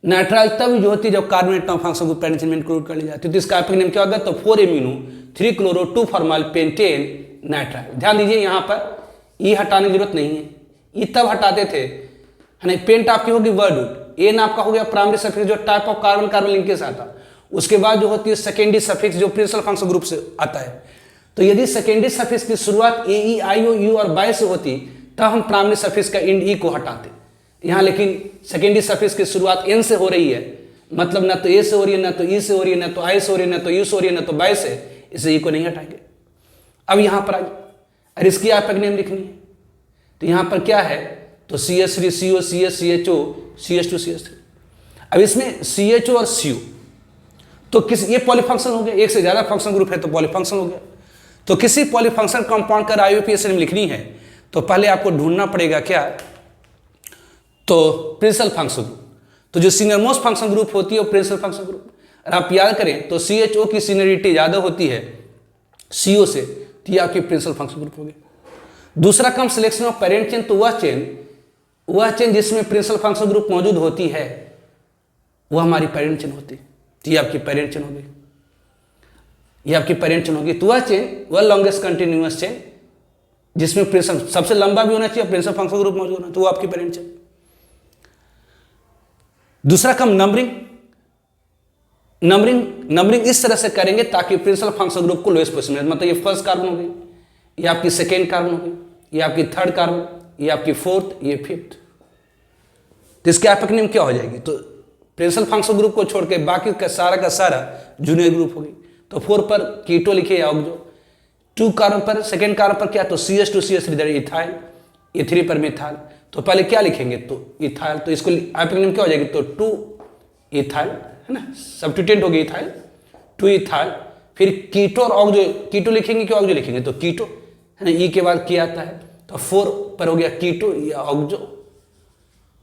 नाइट्राइल तब जो होती है जब कार्बन एटम फंक्शन को पेरेंट चेन में इंक्लूड कर ली जाती है। तो इसका नेम क्या होगा, तो 4 amino 3 chloro 2 formyl pentane nitrile. ध्यान दीजिए यहाँ पर ई हटाने की जरूरत नहीं है, ई तब हटाते थे, यानी पेंट आपकी होगी वर्ड रूट, एन आपका हो गया प्राइमरी सफिक्स जो type of carbon carbon linkage आता। उसके बाद जो होती है सेकेंडरी सफिक्स जो प्रिंसिपल फंक्शन ग्रुप से आता है। तो यदि सेकेंडरी सफिक्स की शुरुआत AEIOU और बाय से होती तब हम प्राइमरी सफिक्स का इंड ई को हटाते। यहाँ लेकिन सेकेंडरी सफिक्स की शुरुआत एन से हो रही है, मतलब ना तो ए से हो रही है, ना तो ई से हो रही है, ना तो आई से हो रही है, ना तो यू से हो रही है, ना तो बाय से, इसे ई को नहीं हटाएंगे। अब यहाँ पर आइए, और इसकी आप नेम लिखनी है। तो यहाँ पर क्या है, तो CH3 CO CS CHO CH2 CH3। अब इसमें CHO और CO तो किस, ये पॉलीफंक्शन हो गया, एक से ज्यादा फंक्शन ग्रुप है तो पॉलीफंक्शन हो गया। तो किसी पॉलीफंक्शन कंपाउंड का IUPAC नेम लिखनी है तो पहले आपको ढूंढना पड़ेगा क्या, तो प्रिंसिपल फंक्शन ग्रुप। तो जो सीनियर मोस्ट फंक्शन ग्रुप होती है वो प्रिंसिपल फंक्शन ग्रुप। और आप याद करें तो CHO की सीनियरिटी ज्यादा होती है CO से, तो ये आपकी प्रिंसिपल फंक्शन ग्रुप हो गया। दूसरा कम सिलेक्शन ऑफ पेरेंट चेन, तो वह चेन जिसमें प्रिंसिपल फंक्शन ग्रुप मौजूद होती है वह हमारी पेरेंट चेन होती है। तो ये आपकी पेरेंट चेन होगी, ये आपकी पेरेंट चेन होगी। तो वह चेन, वह लॉन्गेस्ट कंटिन्यूअस चेन जिसमें प्रिंसिपल सबसे लंबा भी होना चाहिए, प्रिंसिपल फंक्शन ग्रुप मौजूद होना, तो वो आपकी पेरेंट चेन। दूसरा कम नंबरिंग इस तरह से करेंगे ताकि प्रिंसिपल फंक्शन ग्रुप को लोएस्ट पोजीशन मिले। मतलब ये फर्स्ट कार्बन हो गई, ये आपकी सेकेंड कार्बन हो गई, ये आपकी थर्ड कार्बन, ये आपकी फोर्थ, ये फिफ्थ। तो इसके एपिक नेम क्या हो जाएगी? तो प्रिंसिपल फंक्शनल ग्रुप को छोड़ के बाकी का सारा जूनियर ग्रुप होगी। तो 4 पर कीटो लिखिए ऑक्सो, 2 कार्बन पर सेकेंड कार्बन पर क्या, तो CH2CH3 इथाइल, E3 पर मिथाइल। तो पहले क्या लिखेंगे, तो इथाइल, तो इसको एपिक नेम क्या हो जाएगी, तो 2 इथाइल है ना, सब्स्टिट्यूएंट होगी इथाइल, 2 इथाइल। फिर कीटो और ऑक्सो, कीटो लिखेंगे कि ऑक्सो लिखेंगे, तो कीटो है ना, ई के बाद क्या आता है, तो 4 पर हो गया कीटो या ऑक्सो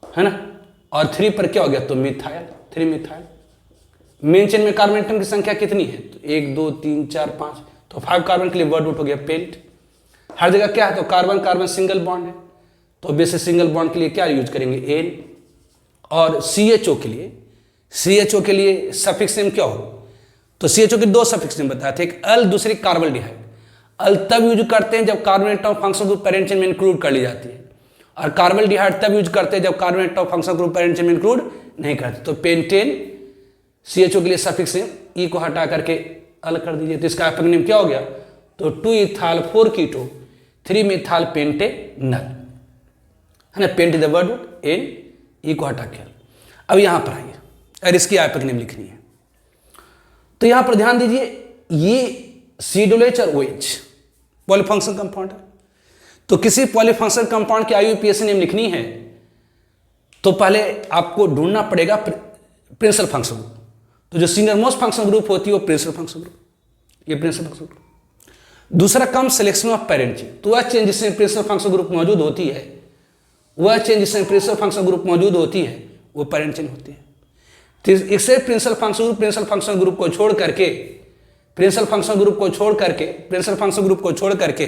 है ना, और 3 पर क्या हो गया, तो मिथाइल, 3 मिथाइल। मेन चेन में कार्बन एटम की संख्या कितनी है, तो 1 2 3 4 5, तो 5 कार्बन के लिए वर्ड रूट हो गया पेंट। हर जगह क्या है, तो कार्बन कार्बन सिंगल बॉन्ड है, तो बेसिस सिंगल बॉन्ड के लिए क्या यूज करेंगे, एन। और CHO के लिए सफिक्स नेम क्या हो, तो CHO के 2 सफिक्स नेम बताए थे, एक अल, दूसरी कार्बल्डिहाइड। अल तब यूज करते हैं जब carbon atom functional group parent chain में इंक्लूड कर ली जाती है, और कार्बल्डिहाइड तब यूज करते हैं जब carbon atom functional group parent chain में इंक्लूड नहीं करते। तो पेंटेन CHO के लिए सफिक्स नेम ई को हटा करके अल कर दीजिए, तो इसका एपिक नेम क्या हो गया, तो 2 इथाइल 4 कीटो 3 मिथाइल पेंटेनल है ना, पेंट द वर्ड एन, ई को हटा के। अब यहां पर आइए और इसकी एपिक नेम लिखनी है, तो यहां पर ध्यान दीजिए, ये COH और OH पॉलीफंक्शनल कंपाउंड है। तो किसी पॉलीफंक्शनल कंपाउंड की IUPAC नेम लिखनी है तो पहले आपको ढूंढना पड़ेगा प्रिंसिपल फंक्शनल ग्रुप। तो जो सीनियर मोस्ट फंक्शनल ग्रुप होती है वो प्रिंसिपल फंक्शनल ग्रुप, ये प्रिंसिपल फंक्शनल ग्रुप। दूसरा कम सिलेक्शन ऑफ पेरेंट चेन, तो वह चेन जिसमें प्रिंसिपल फंक्शनल ग्रुप मौजूद होती है, वह चेन जिसमें प्रिंसिपल फंक्शनल ग्रुप मौजूद होती है वो पेरेंट चेन होती है। तो इससे प्रिंसिपल फंक्शनल ग्रुप को छोड़ करके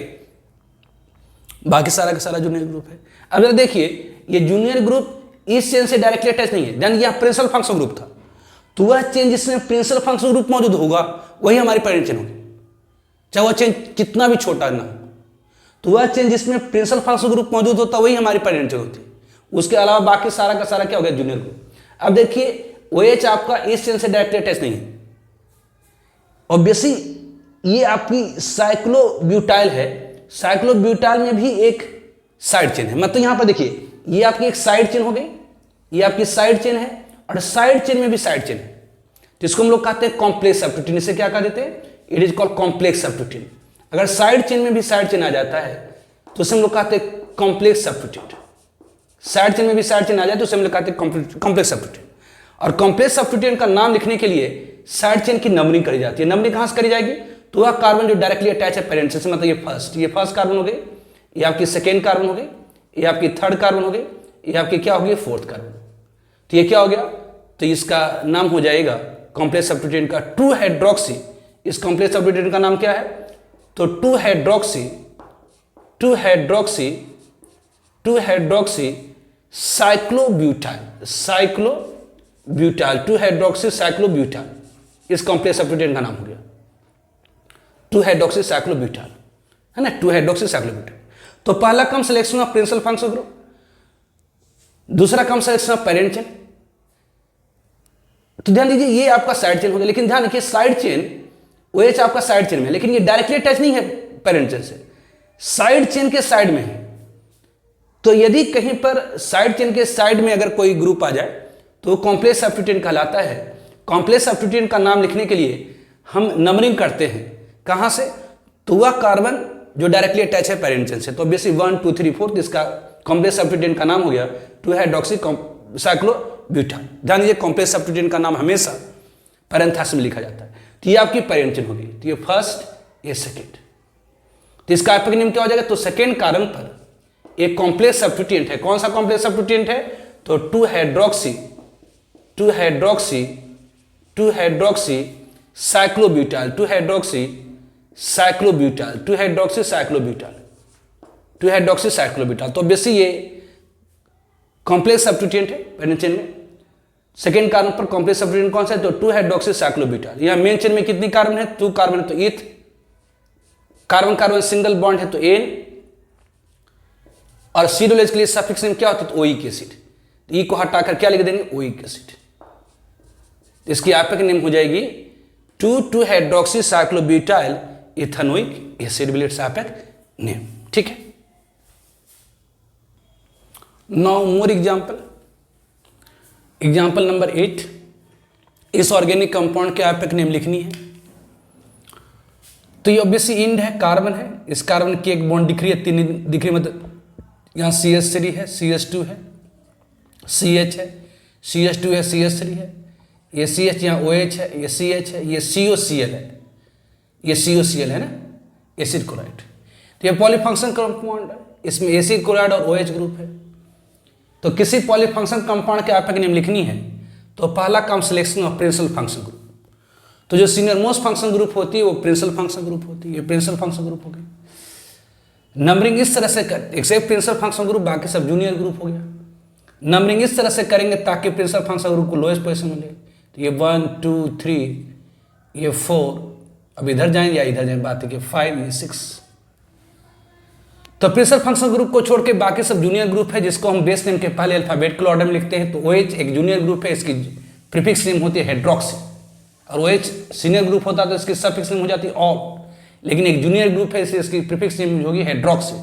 बाकी सारा का सारा जूनियर ग्रुप है। अब जरा देखिए, ये जूनियर ग्रुप इस चेन से डायरेक्टली अटैच नहीं है, यानी यह प्रिंसिपल फंक्शनल ग्रुप था, तो वह चेन जिसमें प्रिंसिपल फंक्शनल ग्रुप मौजूद होगा वही हमारी पेरेंट चेन होगी, चाहे वह चेन कितना भी छोटा ना हो। तो वह चेन जिसमें प्रिंसिपल फंक्शनल ग्रुप मौजूद होता है वही हमारी पेरेंट चेन होती है। उसके अलावा बाकी सारा का सारा क्या हो गया, जूनियर ग्रुप। अब देखिए, OH आपका इस चेन से डायरेक्टली अटैच नहीं है, ऑब्वियसली ये आपकी साइक्लोब्यूटाइल है, साइक्लोब्यूटाइल में भी एक साइड चेन है, मतलब यहां पर देखिए, ये आपकी एक साइड चेन हो गई, ये आपकी साइड चेन है, और साइड चेन में भी साइड चेन है, तो इसको हम लोग कहते हैं कॉम्प्लेक्स सब्स्टिट्यूएंट। इसे क्या कह देते हैं, it is called complex substituent. अगर साइड चेन में भी साइड चेन आ जाता है तो उसे हम लोग कहते हैं कॉम्प्लेक्स सब्स्टिट्यूएंट। साइड चेन में भी साइड चेन आ जाए तो उसे हम लोग कहते हैं कॉम्प्लेक्स सब्स्टिट्यूएंट। और कॉम्प्लेक्स सब्स्टिट्यूएंट का नाम लिखने के लिए साइड चेन की नंबरिंग करी जाती है। नंबरिंग कहां से करी जाएगी, तो वह कार्बन जो डायरेक्टली अटैच है पेरेंट से, मतलब ये फर्स्ट कार्बन हो गई, ये आपकी सेकेंड कार्बन हो गई, ये आपकी थर्ड कार्बन हो गई, ये आपकी क्या होगी, फोर्थ कार्बन। तो ये क्या हो गया, तो इसका नाम हो जाएगा कॉम्प्लेक्स सब्स्टिट्यूएंट का 2 हाइड्रोक्सी। इस कॉम्प्लेक्स सब्स्टिट्यूएंट का नाम क्या है, तो 2 हाइड्रोक्सी साइक्लोब्यूटाइल 2 हाइड्रोक्सी साइक्लोब्यूटाइल, इस कॉम्प्लेक्स सब्स्टिट्यूएंट का नाम हो गया 2 हाइड्रोक्सी साइक्लोब्यूटाइल है ना, 2 हाइड्रोक्सी साइक्लोब्यूटाइल। तो पहला कम selection of principal functional group, दूसरा कम सिलेक्शन ऑफ पेरेंट चेन। तो ध्यान दीजिए, ये आपका साइड चेन हो गया, लेकिन ध्यान रखिए साइड चेन OH आपका साइड चेन में, लेकिन ये डायरेक्टली अटैच नहीं है पेरेंट चेन से, साइड चेन के साइड में है। तो यदि कहीं पर साइड चेन के साइड में अगर कोई ग्रुप आ जाए तो वो कॉम्प्लेक्स सब्स्टिट्यूएंट कहलाता है। कॉम्प्लेक्स सब्स्टिट्यूएंट का नाम लिखने के लिए हम नंबरिंग करते हैं, कहां से, तो वह कार्बन जो डायरेक्टली अटैच है पेरेंट चेन से। तो ऑब्वियसली 1 2 3 4 इसका कॉम्प्लेक्स सब्स्टिट्यूएंट का नाम हो गया 2 हाइड्रोक्सी साइक्लोब्यूटाइल। ध्यान दीजिए, कॉम्प्लेक्स सब्स्टिट्यूएंट का नाम हमेशा पैरेंथेसिस में लिखा जाता है। तो ये आपकी पेरेंट चेन होगी, तो ये फर्स्ट, ये सेकेंड। तो इसका एपिक नेम क्या हो जाएगा, तो सेकेंड कार्बन पर एक कॉम्प्लेक्स सब्स्टिट्यूएंट है। कौन सा कॉम्प्लेक्स सब्स्टिट्यूएंट है, तो 2 हाइड्रोक्सी साइक्लोब्यूटाइल 2 हाइड्रोक्सी साइक्लोब्यूटाइल। तो ऑब्वियसली ये कॉम्प्लेक्स सब्स्टिट्यूएंट है पेरेंट चेन में। सेकेंड कार्बन पर कॉम्प्लेक्स सब्स्टिट्यूएंट कौन सा है, तो 2 हाइड्रोक्सी साइक्लोब्यूटाइल। यहां मेन चेन में कितनी कार्बन है, 2 कार्बन है, तो ईथ। कार्बन कार्बन सिंगल बॉन्ड है तो एन, और COH के लिए सफिक्स नेम क्या होता है, तो ओइक एसिड। ई को हटाकर क्या लिख देंगे, ओइक एसिड। इसकी एपिक नेम हो जाएगी 2 hydroxy साइक्लोब्यूटाइल ethanoic acid, will it's epic name. ठीक है, now more example, example number 8, इस ऑर्गेनिक कंपाउंड के आपको एक नेम लिखनी है। तो ये ऑब्वियसली इंड है, कार्बन है, इस कार्बन की एक बॉन्ड दिख रही है, 3 दिख रही है, मतलब यहाँ CH3 है, CH2 है, CH है, CH2 है, CH3 है, ये CH यहाँ OH है, ये CH है, ये COCl है, ये COCl है ना, एसिड क्लोराइड। तो ये पॉलीफंक्शन कंपाउंड है, इसमें एसिड क्लोराइड और OH ग्रुप है। तो किसी पॉलीफंक्शन कंपाउंड के आपको नेम लिखनी है तो पहला काम selection of principal function group. तो जो सीनियर मोस्ट फंक्शन ग्रुप होती है वो प्रिंसिपल फंक्शन ग्रुप होती है, ये प्रिंसिपल फंक्शन ग्रुप हो गई। नंबरिंग इस तरह से कर, एक्सेप्ट प्रिंसिपल फंक्शन ग्रुप, बाकी सब जूनियर ग्रुप हो गया। नंबरिंग इस तरह से करेंगे ताकि प्रिंसिपल फंक्शन ग्रुप को लोएस्ट पोजीशन मिले। तो ये 1 2 3, ये 4, अब इधर जाएं या इधर जाएं, बात है कि 5, ये 6। तो प्रिंसिपल फंक्शन ग्रुप को छोड़ के बाकी सब जूनियर ग्रुप है, जिसको हम बेस नेम के पहले अल्फाबेटिकल ऑर्डर में लिखते हैं। तो OH एक जूनियर ग्रुप है, इसकी प्रीफिक्स नेम होती है हाइड्रोक्सी, और OH सीनियर ग्रुप होता है तो इसकी सफिक्स नेम हो जाती है ऑल, लेकिन एक जूनियर ग्रुप है इसलिए इसकी प्रीफिक्स नेम होगी हाइड्रोक्सी।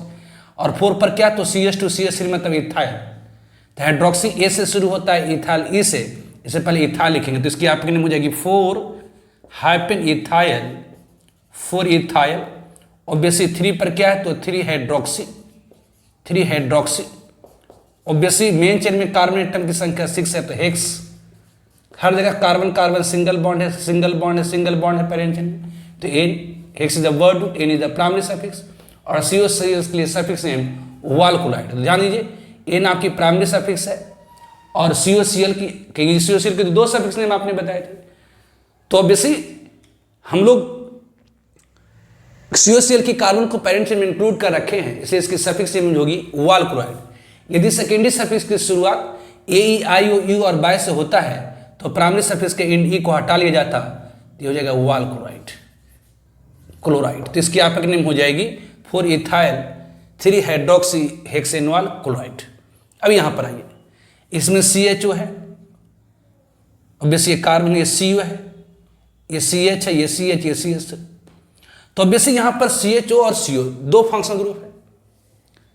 और 4 पर क्या, तो CH2 CH3 मतलब इथाइल। तो हाइड्रोक्सी ए से शुरू होता है, इथाइल ई से, इससे पहले इथाइल लिखेंगे तो इसकी आपकी नेम हो जाएगी 4-इथाइल, 4 इथाइल। ऑब्वियसली 3 पर क्या है, तो 3 hydroxy, 3 hydroxy. Obviously main chain में कार्बन एटम की संख्या 6 है, तो हेक्स। हर जगह कार्बन कार्बन सिंगल बॉन्ड है, सिंगल बॉन्ड है, सिंगल बॉन्ड है पेरेंट चेन में, तो ane, hex is the word root, ane is the primary suffix. और COCl के लिए सफिक्स नेम वाल क्लोराइड। तो ध्यान दीजिए, एन आपकी प्राइमरी सफिक्स है और COCl की COCl के 2 सफिक्स नेम आपने बताए थे। तो ऑब्वियसली हम लोग COCl की कार्बन को पेरेंट चेन में इंक्लूड कर रखे हैं, इसलिए इसकी सफिक्स नेम होगी वाल क्लोराइड। यदि सेकेंडरी सफिक्स की शुरुआत A, I, O, U और बाय से होता है तो प्राइमरी सफिक्स के एंड E को हटा लिया जाता, तो हो जाएगा वाल क्लोराइड, क्लोराइड। तो इसकी आपकी नेम हो जाएगी 4-इथाइल 3 हाइड्रोक्सी हेक्सेनॉल क्लोराइड। अब यहाँ पर आइए, इसमें CHO है, ऑब्वियसली ये कार्बन, ये CO है, ये CH है, ये CH, ये CH। तो ऑब्वियसली यहाँ पर CHO और CO 2 फंक्शन ग्रुप है।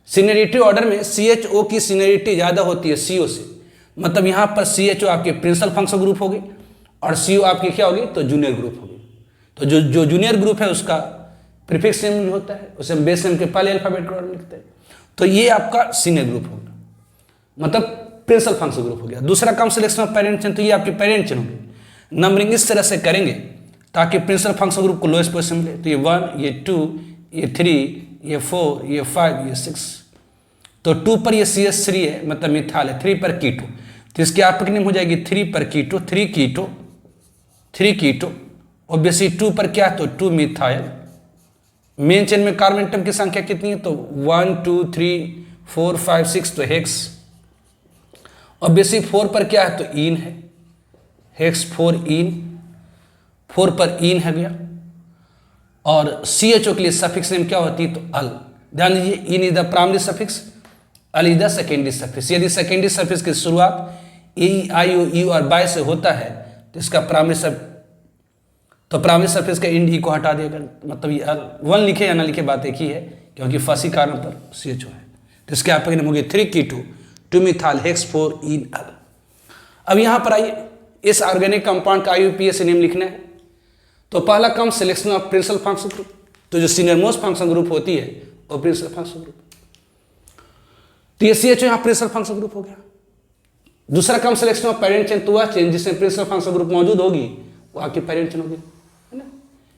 सीनियरिटी ऑर्डर में CHO की सीनियरिटी ज़्यादा होती है CO से, मतलब यहाँ पर CHO आपके प्रिंसिपल फंक्शन ग्रुप होगी और CO आपकी क्या होगी, तो जूनियर ग्रुप होगी। तो जो जूनियर ग्रुप है उसका प्रीफिक्स नेम होता है, उसे हम बेस नेम के पहले अल्फाबेट ऑर्डर में लिखते हैं। तो ये आपका सीनियर ग्रुप होगा, मतलब प्रिंसिपल फंक्शन ग्रुप हो गया। दूसरा काम सिलेक्शन ऑफ पेरेंट चेन, तो ये आपकी पेरेंट चेन होगी। नंबरिंग इस तरह से करेंगे ताकि प्रिंसिपल फंक्शन ग्रुप को लोएस्ट पोजीशन मिले। तो ये 1, ये 2, ये 3, ये 4, ये 5, ये 6। तो 2 पर ये CH3 है, मतलब मिथाइल है। 3 पर कीटो, तो इसकी आपकी नेम हो जाएगी 3 पर कीटो, 3 कीटो, 3 कीटो। ऑब्वियसली 2 पर क्या, तो 2 मिथाइल। मेन चेन में कार्बन एटम की संख्या कितनी है, तो 1 2 3 4 5 6, तो हेक्स। ऑब्वियसली 4 पर क्या है, तो इन है, हेक्स 4 इन, 4 पर इन है गया। और CHO के लिए सफिक्स नेम क्या होती है, तो अल। ध्यान दीजिए, ene is the primary suffix, al is the secondary suffix. यदि सेकेंडरी सफिक्स की शुरुआत A, I, O, U और बाय से होता है तो इसका प्राइमरी सफिक्स के इंड E को हटा देगा, मतलब ये अल। 1 लिखे या ना लिखे बात एक ही है, क्योंकि फंसी कारण पर CHO है। तो इसके आपके नेम होगी 3 कीटो 2 मिथाइल हेक्स 4 इन अल। अब यहाँ पर आइए, इस ऑर्गेनिक कंपाउंड का IUPAC नेम लिखना है। तो पहला काम selection of principal function group, तो जो सीनियर मोस्ट फंक्शन ग्रुप होती है वो प्रिंसिपल फंक्शन ग्रुप। तो ये CHO यहाँ प्रिंसिपल फंक्शन ग्रुप हो गया। दूसरा काम सिलेक्शन ऑफ पेरेंट चेन, तो वह चेन जिसमें प्रिंसिपल फंक्शन ग्रुप मौजूद होगी वो आपकी पेरेंट चेन होगी, है ना।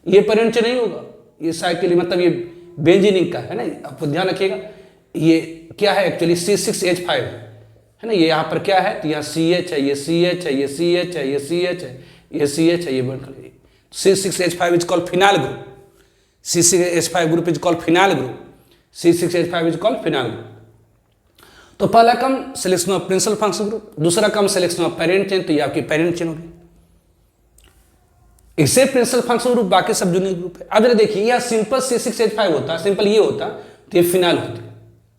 ये पेरेंट चेन नहीं होगा, ये साइकिल, मतलब ये बेंजीनिक का है ना, आपको ध्यान रखिएगा। ये क्या है एक्चुअली, C6H5 है ना। ये यहाँ पर क्या है, तो यहाँ CH है, ये CH है, ये CH है, ये CH है, ये CH है, ये बन कर C6H5 is called phenyl group. C6H5 group is called phenyl group. C6H5 is called phenyl group. तो पहला कम selection of principal function group, दूसरा कम सिलेक्शन ऑफ पेरेंट चेन, तो ये आपकी पेरेंट चेन होगी। इसे प्रिंसिपल फंक्शन ग्रुप, बाकी सब जूनियर ग्रुप है। अब देखिए, यह सिंपल C6H5 होता, सिंपल ये होता तो ये फिनाइल होता,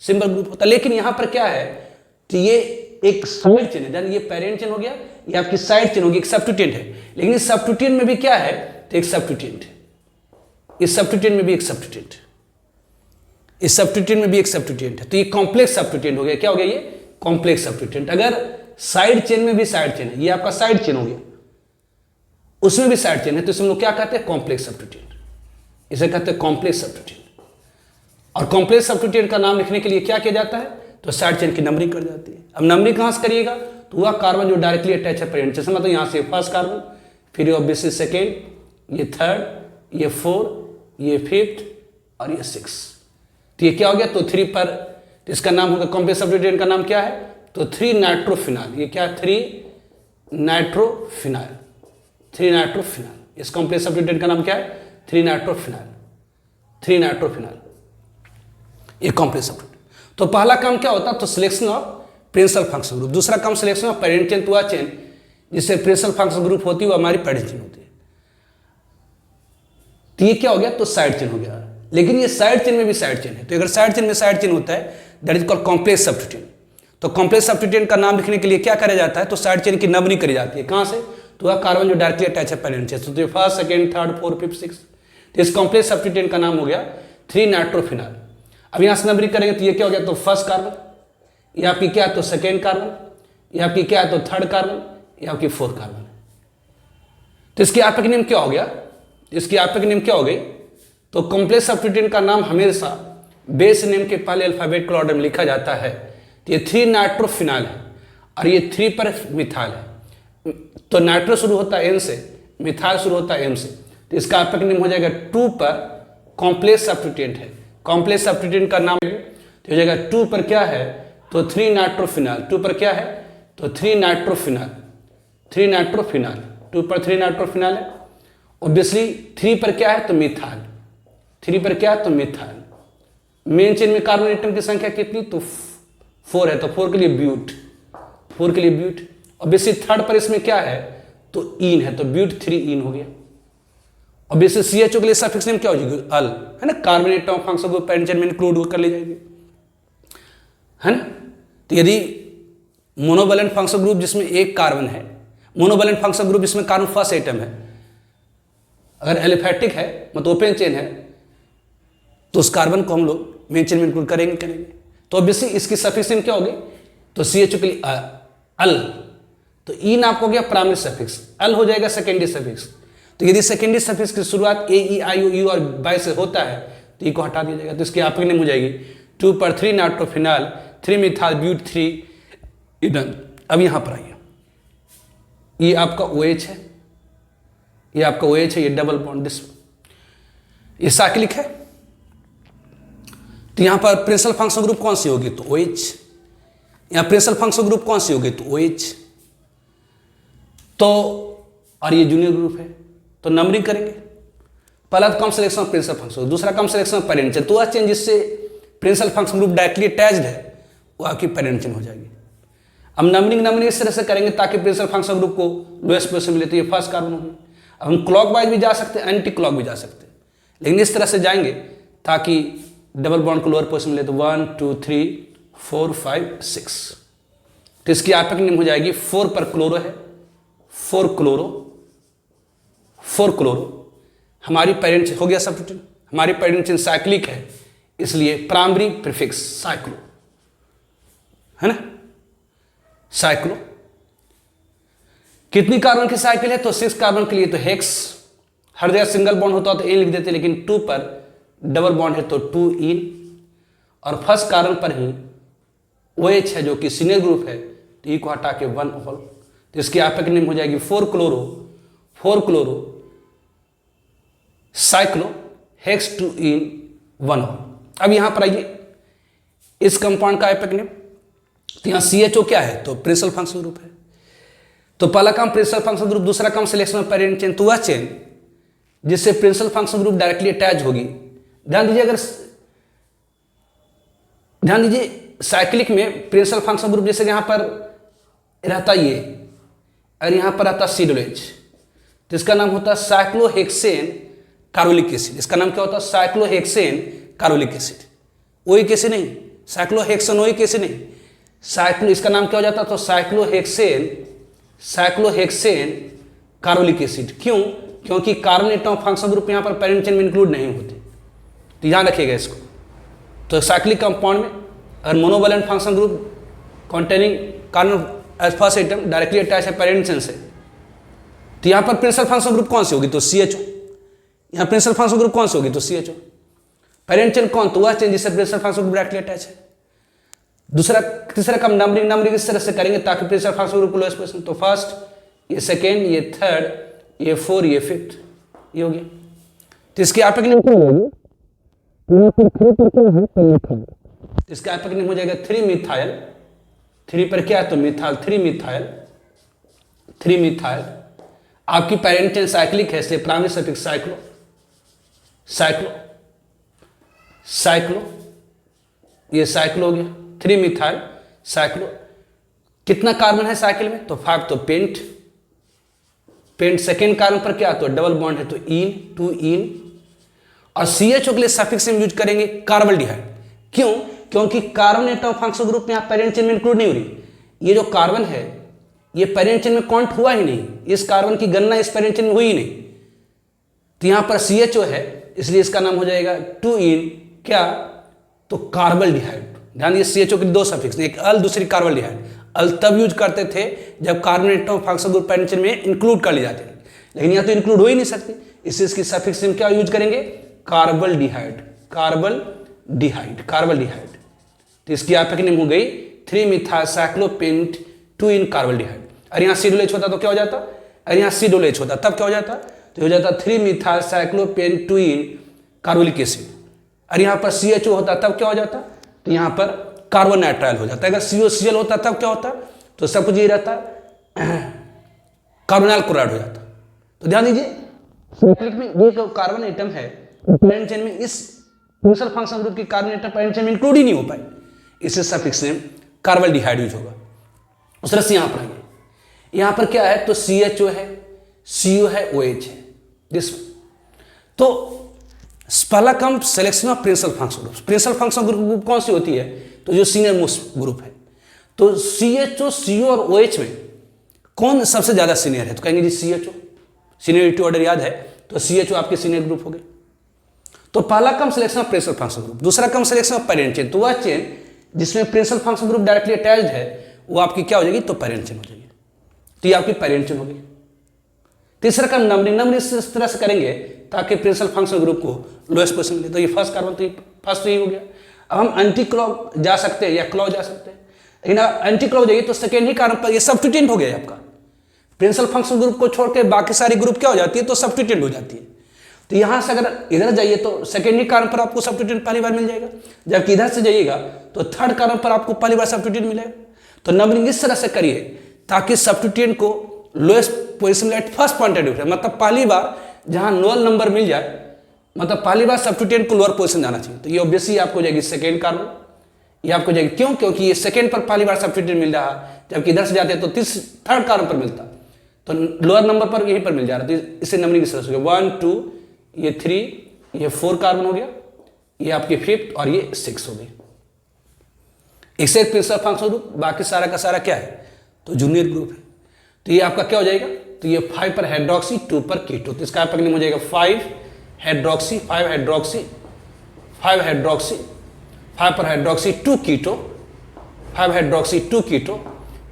सिंपल ग्रुप होता। लेकिन यहां पर क्या है, तो ये एक साइड चेन है, ये पेरेंट चेन हो गया, ये आपकी साइड चेन होगी, एक सब्स्टिट्यूएंट है। लेकिन इस सब्स्टिट्यूएंट में भी क्या है, तो एक सब्स्टिट्यूएंट है, इस सब्स्टिट्यूएंट में भी एक सब्स्टिट्यूएंट है, इस सब्स्टिट्यूएंट में भी एक सब्स्टिट्यूएंट है। तो ये कॉम्प्लेक्स सब्स्टिट्यूएंट हो गया। क्या हो गया, ये कॉम्प्लेक्स सब्स्टिट्यूएंट। अगर साइड चेन में भी साइड चेन है, ये आपका साइड चेन हो गया, उसमें भी साइड चेन है, तो इसे हम लोग क्या कहते हैं? कॉम्प्लेक्स सब्स्टिट्यूएंट, इसे कहते हैं कॉम्प्लेक्स सब्स्टिट्यूएंट। और कॉम्प्लेक्स सब्स्टिट्यूएंट का नाम लिखने के लिए क्या किया जाता है? तो साइड चेन की नंबरिंग कर जाती है। अब नंबरिंग कहां से करिएगा? तो वह कार्बन जो डायरेक्टली अटैच है पेरेंट से, मतलब यहां से फर्स्ट कार्बन, फिर ऑब्वियसली सेकेंड, ये थर्ड, ये फोर्थ, ये फिफ्थ और ये सिक्स। तो ये क्या हो गया? तो 3 पर, तो इसका नाम होगा कॉम्प्लेक्स सब्स्टिट्यूएंट का नाम क्या है? तो 3 नाइट्रोफिनाइल। ये क्या है? 3 नाइट्रोफिनाइल, 3 नाइट्रोफिनाइल। इस कॉम्प्लेक्स सब्स्टिट्यूएंट का नाम क्या है? 3 नाइट्रोफिनाइल, 3 नाइट्रोफिनाइल, ये कॉम्प्लेक्स सब्स्टिट्यूएंट। तो पहला काम क्या होता है? तो selection of principal functional group. दूसरा काम सिलेक्शन ऑफ पेरेंट चेन, तो वह चेन जिससे प्रिंसिपल फंक्शनल ग्रुप होती है वो हमारी पेरेंट चेन होती है। तो ये क्या हो गया? तो साइड चेन हो गया। लेकिन ये साइड चेन में भी साइड चेन है, तो अगर साइड चेन में साइड चेन होता है that is called complex substituent. तो कॉम्प्लेक्स सब्स्टिट्यूएंट का नाम लिखने के लिए क्या करा जाता है? तो साइड चेन की नंबरिंग करी जाती है। कहां से? तो वह कार्बन जो डायरेक्टली अटैच है पेरेंट चेन, तो first, second, third, fourth, fifth, six. तो इस कॉम्प्लेक्स सब्स्टिट्यूएंट का नाम हो गया 3 नाइट्रोफिनाइल। अब यहां से नंबरिंग करेंगे तो ये क्या हो गया? तो फर्स्ट कार्बन, ये आपकी क्या है? तो सेकेंड कार्बन, ये आपकी क्या है? तो थर्ड कार्बन, ये आपकी फोर्थ कार्बन। तो इसकी आपका नेम क्या हो गया? इसकी आपका नेम क्या हो गई? तो कॉम्प्लेक्स सब्स्टिट्यूएंट का नाम हमेशा बेस नेम के पहले अल्फाबेटिकल ऑर्डर में लिखा जाता है। तो ये 3 नाइट्रोफिनाइल है और ये 3 पर मिथाइल है। तो नाइट्रो शुरू होता है एन से, मिथाइल शुरू होता है एम से, तो इसका आपका नेम हो जाएगा 2 पर कॉम्प्लेक्स सब्स्टिट्यूएंट है। कॉम्प्लेक्स सब्स्टिट्यूएंट का नाम तो हो जाएगा 2 पर क्या है? तो 3 नाइट्रोफिनाइल। 2 पर क्या है? तो 3 नाइट्रोफिनाइल, 3 नाइट्रोफिनाइल, 2 पर 3 नाइट्रोफिनाइल है। ऑब्वियसली 3 पर क्या है? तो मिथाइल, 3 पर क्या है? तो मिथाइल। मेन चेन में कार्बन एटम की संख्या कितनी? तो 4 है, तो 4 के लिए ब्यूट, 4 के लिए ब्यूट। ऑब्वियसली थर्ड पर इसमें क्या है? तो ईन है, तो ब्यूट 3 ईन हो गया। ऑब्वियसली CHO के लिए सफिक्स नेम क्या हो जाएगी? अल, है ना, कार्बन एटम फंक्शन को पेरेंट चेन में इंक्लूड कर ली जाएगी, है ना। तो यदि मोनोवैलेंट फंक्शनल ग्रुप जिसमें एक कार्बन है, मोनोवैलेंट फंक्शनल ग्रुप जिसमें कार्बन फर्स्ट एटम है, अगर एलिफैटिक है मतलब ओपन चेन है, तो उस कार्बन को हम लोग मेन चेन में इंक्लूड करेंगे। तो ऑब्वियसली इसकी सफिक्स नेम क्या होगी? तो CHO के लिए अल, तो ईन आपको हो गया प्राइमरी सफिक्स, अल हो जाएगा सेकेंडरी सफिक्स। तो यदि सेकेंडरी सफिक्स की शुरुआत AEIOU और बाई से होता है तो ई को हटा दिया जाएगा, तो इसकी आपकी नेम हो जाएगी 2 पर 3 नाइट्रोफिनाइल, 3 मिथाइल ब्यूट 3 ईडन। अब यहां पर आइए, ये आपका OH है, ये आपका OH है, ये डबल बॉन्ड दिस, ये साइक्लिक है। तो यहां पर प्रिंसिपल फंक्शनल ग्रुप कौन सी होगी? तो OH। यहां प्रिंसिपल फंक्शनल ग्रुप कौन सी होगी? तो OH। तो और ये जूनियर ग्रुप है, तो नंबरिंग करेंगे। पहला कम सिलेक्शन ऑफ प्रिंसिपल फंक्शन, दूसरा कम सिलेक्शन ऑफ पेरेंट चेन। तो वह चेन जिससे principal function group directly attached है वो आपकी पेरेंट चेन हो जाएगी। अब नंबरिंग इस तरह से करेंगे ताकि प्रिंसिपल फंक्शन ग्रुप को लोएस्ट पोजीशन मिले, तो ये फर्स्ट कार्बन होगी। अब हम क्लॉक वाइज भी जा सकते हैं, एंटी क्लॉक भी जा सकते हैं, लेकिन इस तरह से जाएंगे ताकि डबल बॉन्ड को लोअर पोजीशन मिले। तो 1 2 3 4 5 6, तो इसकी आपकी नेम हो जाएगी 4 पर क्लोरो है, 4 क्लोरो, 4 क्लोरो। हमारी पेरेंट हो गया सब्स्टिट्यूएंट, हमारी पेरेंट चेन साइक्लिक है, इसलिए प्राइमरी प्रीफिक्स साइक्लो, है ना, साइक्लो। कितनी कार्बन की साइकिल है? तो 6 कार्बन के लिए तो हेक्स, हर जगह सिंगल बॉन्ड होता तो एन लिख देते, लेकिन 2 पर डबल बॉन्ड है तो 2 इन, और फर्स्ट कार्बन पर ही OH है जो कि सीनियर ग्रुप है, तो ई को हटा के 1 ऑल, तो इसकी आपकी नेम हो जाएगी 4 क्लोरो, 4 क्लोरो साइक्लो हेक्स 2 इन 1 ऑल। अब यहां पर आइए, इस कंपाउंड का एपिक नेम, तो यहां CHO क्या है? तो प्रिंसिपल फंक्शनल ग्रुप है। तो पहला काम प्रिंसिपल फंक्शनल ग्रुप, दूसरा काम सिलेक्शन ऑफ पेरेंट चेन। तो वह चेन जिससे principal functional group directly attach होगी। ध्यान दीजिए, अगर ध्यान दीजिए साइक्लिक में प्रिंसिपल फंक्शनल ग्रुप जैसे यहां पर रहता ये, और यहां पर आता COH, तो इसका नाम होता है साइक्लोहेक्सेन कार्बोलिक एसिड। इसका नाम क्या होता है? Cyclohexane carbolic acid, oic acid नहीं, साइक्लोहेक्सेन ओइक एसिड नहीं, साइक्लो, इसका नाम क्या हो जाता है? तो साइक्लोहेक्सेन, साइक्लोहेक्सेन कार्बोलिक एसिड। क्यों? क्योंकि कार्बन एटम फंक्शनल ग्रुप यहां पर पेरेंट चेन में इंक्लूड नहीं होते, तो ध्यान रखिएगा इसको। तो साइक्लिक कंपाउंड में अगर monovalent functional group containing carbon as first item directly attach है पेरेंट चेन से, तो यहां पर प्रिंसिपल फंक्शनल ग्रुप कौन सी होगी, तो CHO। यहां प्रिंसिपल फंक्शनल ग्रुप कौन सी होगी, तो CHO। पेरेंट चेन कौन, तो वह चेन जिससे principal functional group directly attach है। दूसरा तीसरा काम नंबरिंग इस तरह से करेंगे ताकि प्रिंसिपल फंक्शनल ग्रुप को लोएस्ट पोजीशन, तो फर्स्ट, ये सेकेंड, ये थर्ड, ये फोर, ये फिफ्थ, ये हो गया। तो इसकी आपकी नेम क्या होगी, इसका आपका नेम हो जाएगा 3 मिथाइल, 3 पर क्या है तो मिथाइल, 3 मिथाइल, 3 मिथाइल। आपकी पेरेंट चेन साइक्लिक है इसलिए primary suffix cyclo, cyclo, cyclo, ये साइक्लो हो गया, 3 मिथाइल साइक्लो। कितना कार्बन है साइकिल में, तो 5, तो पेंट, पेंट सेकेंड कार्बन पर क्या, तो डबल बॉन्ड है तो इन, 2 इन। और CHO के लिए सफिक्स हम यूज करेंगे कार्बल्डिहाइड। क्यों, क्योंकि कार्बन एटम फंक्शनल ग्रुप में यहाँ पेरेंट चेन में इंक्लूड नहीं हो रही। ये जो कार्बन है ये पेरेंट चेन में काउंट हुआ ही नहीं, इस कार्बन की गणना इस पेरेंट चेन में हुई ही नहीं। तो यहाँ पर CHO है इसलिए इसका नाम हो जाएगा 2 इन क्या, तो कार्बल्डिहाइड। ध्यान दीजिए CHO की 2 सफिक्स, एक अल दूसरी कार्बल्डिहाइड। अल तब यूज करते थे जब carbon atom functional group parent chain में इंक्लूड कर ली जाती है, लेकिन यहाँ तो इंक्लूड हो ही नहीं सकती, इसलिए इसकी सफिक्स हम क्या यूज करेंगे, कार्बल्डिहाइड, कार्बल्डिहाइड, कार्बल्डिहाइड। तो इसकी आपकी नेम हो गई 3 मिथाइल साइक्लोपेंट 2 इन कार्बल्डिहाइड। और यहाँ C⋅H होता तो क्या हो जाता, अरे यहाँ C⋅H होता तब क्या हो जाता, तो हो जाता 3 मिथाइल साइक्लोपेंट 2 इन कार्बोलिक एसिड। और यहाँ पर CHO होता तब क्या हो जाता, तो यहाँ पर कार्बन नाइट्राइल हो जाता। अगर COCl होता तब क्या होता, तो सब कुछ ये रहता कार्बोनाइल क्लोराइड हो जाता। तो ध्यान दीजिए साइक्लिक में ये जो कार्बन एटम है पेरेंट चेन में इस प्रिंसिपल फंक्शनल ग्रुप की कार्बन एटम पेरेंट चेन में इंक्लूड ही नहीं हो पाए, इससे सफिक्स नेम कार्बल्डिहाइड यूज होगा। उस तरह से यहाँ पर आएंगे, यहाँ पर क्या है तो CHO है, CO है, OH है, दिस। तो पहला कम selection of principal functional group. Principal functional group कौन सी होती है, तो जो सीनियर मोस्ट ग्रुप है। तो CHO, CO और OH में कौन सबसे ज्यादा सीनियर है, तो कहेंगे जी CHO। सीनियरिटी ऑर्डर याद है, तो CHO आपके सीनियर ग्रुप हो गए। तो पहला कम selection of principal functional group, दूसरा कम सिलेक्शन ऑफ पेरेंट चेन। तो वह चेन जिसमें principal functional group directly attached है वो आपकी क्या हो जाएगी, तो पेरेंट चेन हो जाएगी। तो ये आपकी पेरेंट चेन होगी। तीसरा कम नंबरिंग इस तरह से करेंगे ताकि प्रिंसिपल फंक्शनल ग्रुप को लोएस्ट पोजीशन मिले। तो ये फर्स्ट कार्बन, तो ये फर्स्ट तो ये हो गया। अब हम एंटी क्लॉक जा सकते हैं या क्लॉक जा सकते हैं, लेकिन एंटी क्लॉक जाइए तो सेकेंडरी कार्बन पर ये सब्स्टिट्यूएंट हो गया आपका। प्रिंसिपल फंक्शनल ग्रुप को छोड़ के बाकी सारी ग्रुप क्या हो जाती है, तो सब्स्टिट्यूएंट हो जाती है। तो यहां से अगर इधर जाइए तो सेकेंडरी कार्बन पर आपको सब्स्टिट्यूएंट पहली बार मिल जाएगा, जबकि इधर से जाइएगा तो थर्ड कार्बन पर आपको पहली बार सब्स्टिट्यूएंट मिलेगा। तो नंबरिंग इस तरह से करिए ताकि सब्स्टिट्यूएंट को lowest position eight first point of view, मतलब पहली बार जहां नोअल नंबर मिल जाए, मतलब पहली बार सब्स्टिट्यूएंट को लोअर पोजीशन जाना चाहिए। तो ये ऑब्वियसली आपको जाएगी सेकेंड कार्बन, ये आपको जाएगी। क्यों, क्योंकि ये सेकेंड पर पहली बार सब्स्टिट्यूएंट मिल रहा है, जबकि इधर से जाते हैं तो थर्ड कार्बन पर मिलता, तो लोअर नंबर पर यहीं पर मिल जा रहा है। तो इसे नंबरिंग इस तरह से 1 2, ये 3, ये 4 कार्बन हो गया, ये आपके 5th और ये 6 हो गई। इसे प्रिंसिपल फंक्शनल ग्रुप, बाकी सारा का सारा क्या है, तो जूनियर ग्रुप है। तो ये आपका क्या हो जाएगा, तो ये 5 पर हाइड्रोक्सी, 2 पर कीटो। तो इसका आपका नेम हो जाएगा 5 हाइड्रोक्सी, 5 हाइड्रोक्सी, 5 हाइड्रोक्सी, 5 पर हाइड्रोक्सी 2 कीटो, 5 हाइड्रोक्सी 2 कीटो।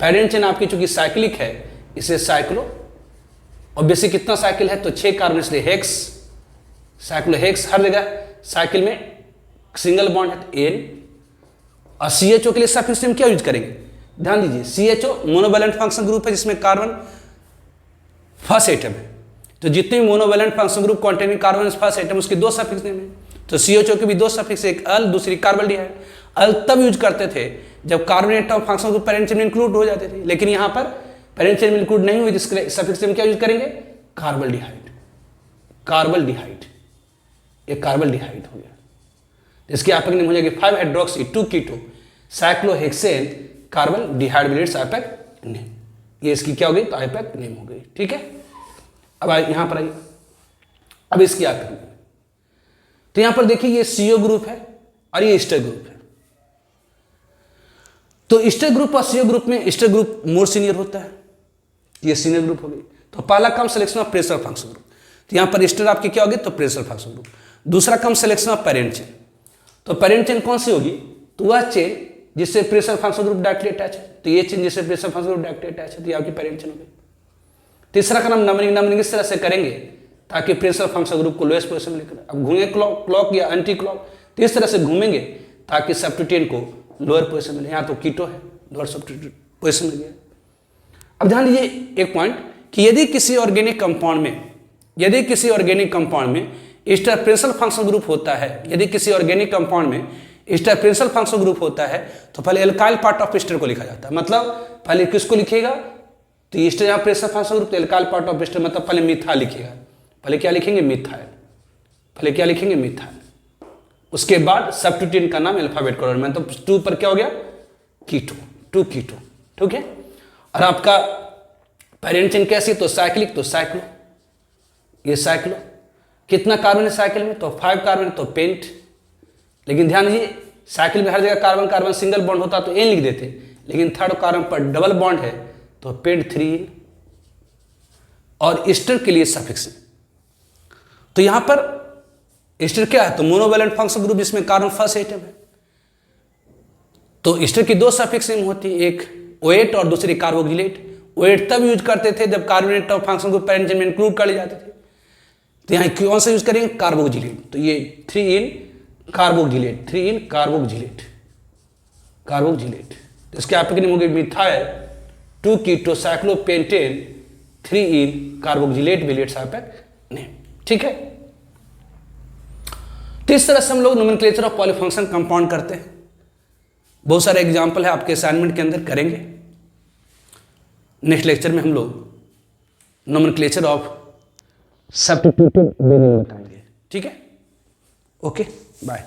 पेरेंट चेन आपकी चूंकि साइक्लिक है इसे साइक्लो, ऑब्वियसली कितना साइकिल है, तो 6 कार्बन इसलिए हेक्स, साइक्लो हेक्स। हर जगह साइकिल में सिंगल बॉन्ड है एन। और CHO के लिए सफिक्स नेम क्या यूज करेंगे, ध्यान दीजिए CHO मोनोवैलेंट फंक्शनल ग्रुप है जिसमें कार्बन फर्स्ट एटम है। तो जितने भी monovalent functional group containing carbon first atom उसके 2 सफिक्स नेम है। तो CHO के भी 2 सफिक्स, एक अल दूसरी कार्बल्डिहाइड। अल तब यूज करते थे जब carbon atom functional group parent chain में इंक्लूड हो जाते थे, लेकिन यहाँ पर पेरेंट चेन में इंक्लूड नहीं हुई, जिसके सफिक्स नेम क्या यूज करेंगे, कार्बल्डिहाइड, कार्बल्डिहाइड। ये कार्बल्डिहाइड हो गया। इसकी आपक नेम हो जाएगी 5 हाइड्रोक्सी 2 कीटो साइक्लोहेक्सेन कार्बल्डिहाइड विलेट्स आइपैक नेम। ये इसकी क्या हो गई, तो आइपैक नेम हो गई। ठीक है, अब यहां पर आइए, अब इसकी आइपैक नेम। तो यहां पर देखिए ये CO ग्रुप है और ये ईस्टर ग्रुप है। तो ईस्टर ग्रुप और CO ग्रुप में ईस्टर ग्रुप मोर सीनियर होता है, ये सीनियर ग्रुप हो गई। तो पहला कम selection of principal functional group, तो यहां पर ईस्टर आपकी क्या होगी, तो प्रिंसिपल फंक्शनल ग्रुप। दूसरा कम सिलेक्शन ऑफ पेरेंट चेन, तो पेरेंट चेन कौन सी होगी, तो वह चेन जिससे principal functional group directly attach है, तो ये चेन जिससे principal functional group directly attach है, तो ये आपकी पैरेंट चेन हो गई। तीसरा का नाम नंबरिंग इस तरह से करेंगे ताकि प्रेशर फंक्शनल ग्रुप को लोएस्ट पोजीशन में लेकर, अब घूमेंगे क्लॉक या एंटी क्लॉक, तो इस तरह से घूमेंगे ताकि सब्स्टिट्यूएंट को लोअर पोजीशन मिले। यहाँ तो कीटो है, लोअर सब्स्टिट्यूट पोजीशन में गया। अब ध्यान दीजिए एक पॉइंट कि यदि किसी ऑर्गेनिक कंपाउंड में एस्टर प्रेशर फंक्शनल ग्रुप होता है, यदि किसी ऑर्गेनिक कंपाउंड में एस्टर प्रेशर फंक्शनल ग्रुप होता है, तो पहले एल्काइल पार्ट ऑफ एस्टर को लिखा जाता है। मतलब पहले किसको लिखिएगा, तो एस्टर यहाँ प्रेशर फंक्शनल ग्रुप, तो एल्काइल पार्ट ऑफ एस्टर मतलब पहले मिथाइल लिखिएगा। पहले क्या लिखेंगे, मिथाइल। पहले क्या लिखेंगे, मिथाइल। उसके बाद सब्स्टिट्यूएंट का नाम अल्फाबेट का ऑर्डर में, तो 2 पर क्या हो गया, कीटो, 2 कीटो, ठीक है। और आपका पैरेंट चेन कैसी, तो साइक्लिक, तो साइक्लो, ये साइक्लो। कितना कार्बन है साइकिल में, तो 5 कार्बन, तो पेंट। लेकिन ध्यान दीजिए साइकिल में हर जगह कार्बन कार्बन सिंगल बॉन्ड होता तो एन लिख देते, लेकिन थर्ड कार्बन पर डबल बॉन्ड है तो पेंट 3। और ईस्टर के लिए सफिक्स, तो यहां पर ईस्टर क्या है, तो मोनोवैलेंट फंक्शनल ग्रुप जिसमें कार्बन फर्स्ट एटम है, तो ईस्टर की 2 सफिक्स होती है, एक OH और दूसरी कार्बोक्सिलेट। OH तब यूज करते थे जब carbonate of functional group parent chain में इंक्लूड कर लिए जाते थे, तो यहाँ कौन सा यूज करेंगे, कार्बोक्सिलेट। तो ये 3 इन कार्बोक्सिलेट, 3 इन कार्बोक्सिलेट, कार्बोक्सिलेट। तो इसके आपके नेम होंगे मिथाइल 2 कीटो साइक्लोपेंटेन 3 इन कार्बोक्सिलेट विलेट साइपेक नेम, ठीक है। तो इस तरह से हम लोग नोमेनक्लेचर ऑफ पॉलीफंक्शन कंपाउंड करते हैं। बहुत सारे एग्जाम्पल है आपके असाइनमेंट के अंदर करेंगे। नेक्स्ट लेक्चर में हम लोग नोमेनक्लेचर ऑफ सब्स्टिट्यूटेड बेनिल बताएंगे, ठीक है। Okay, bye.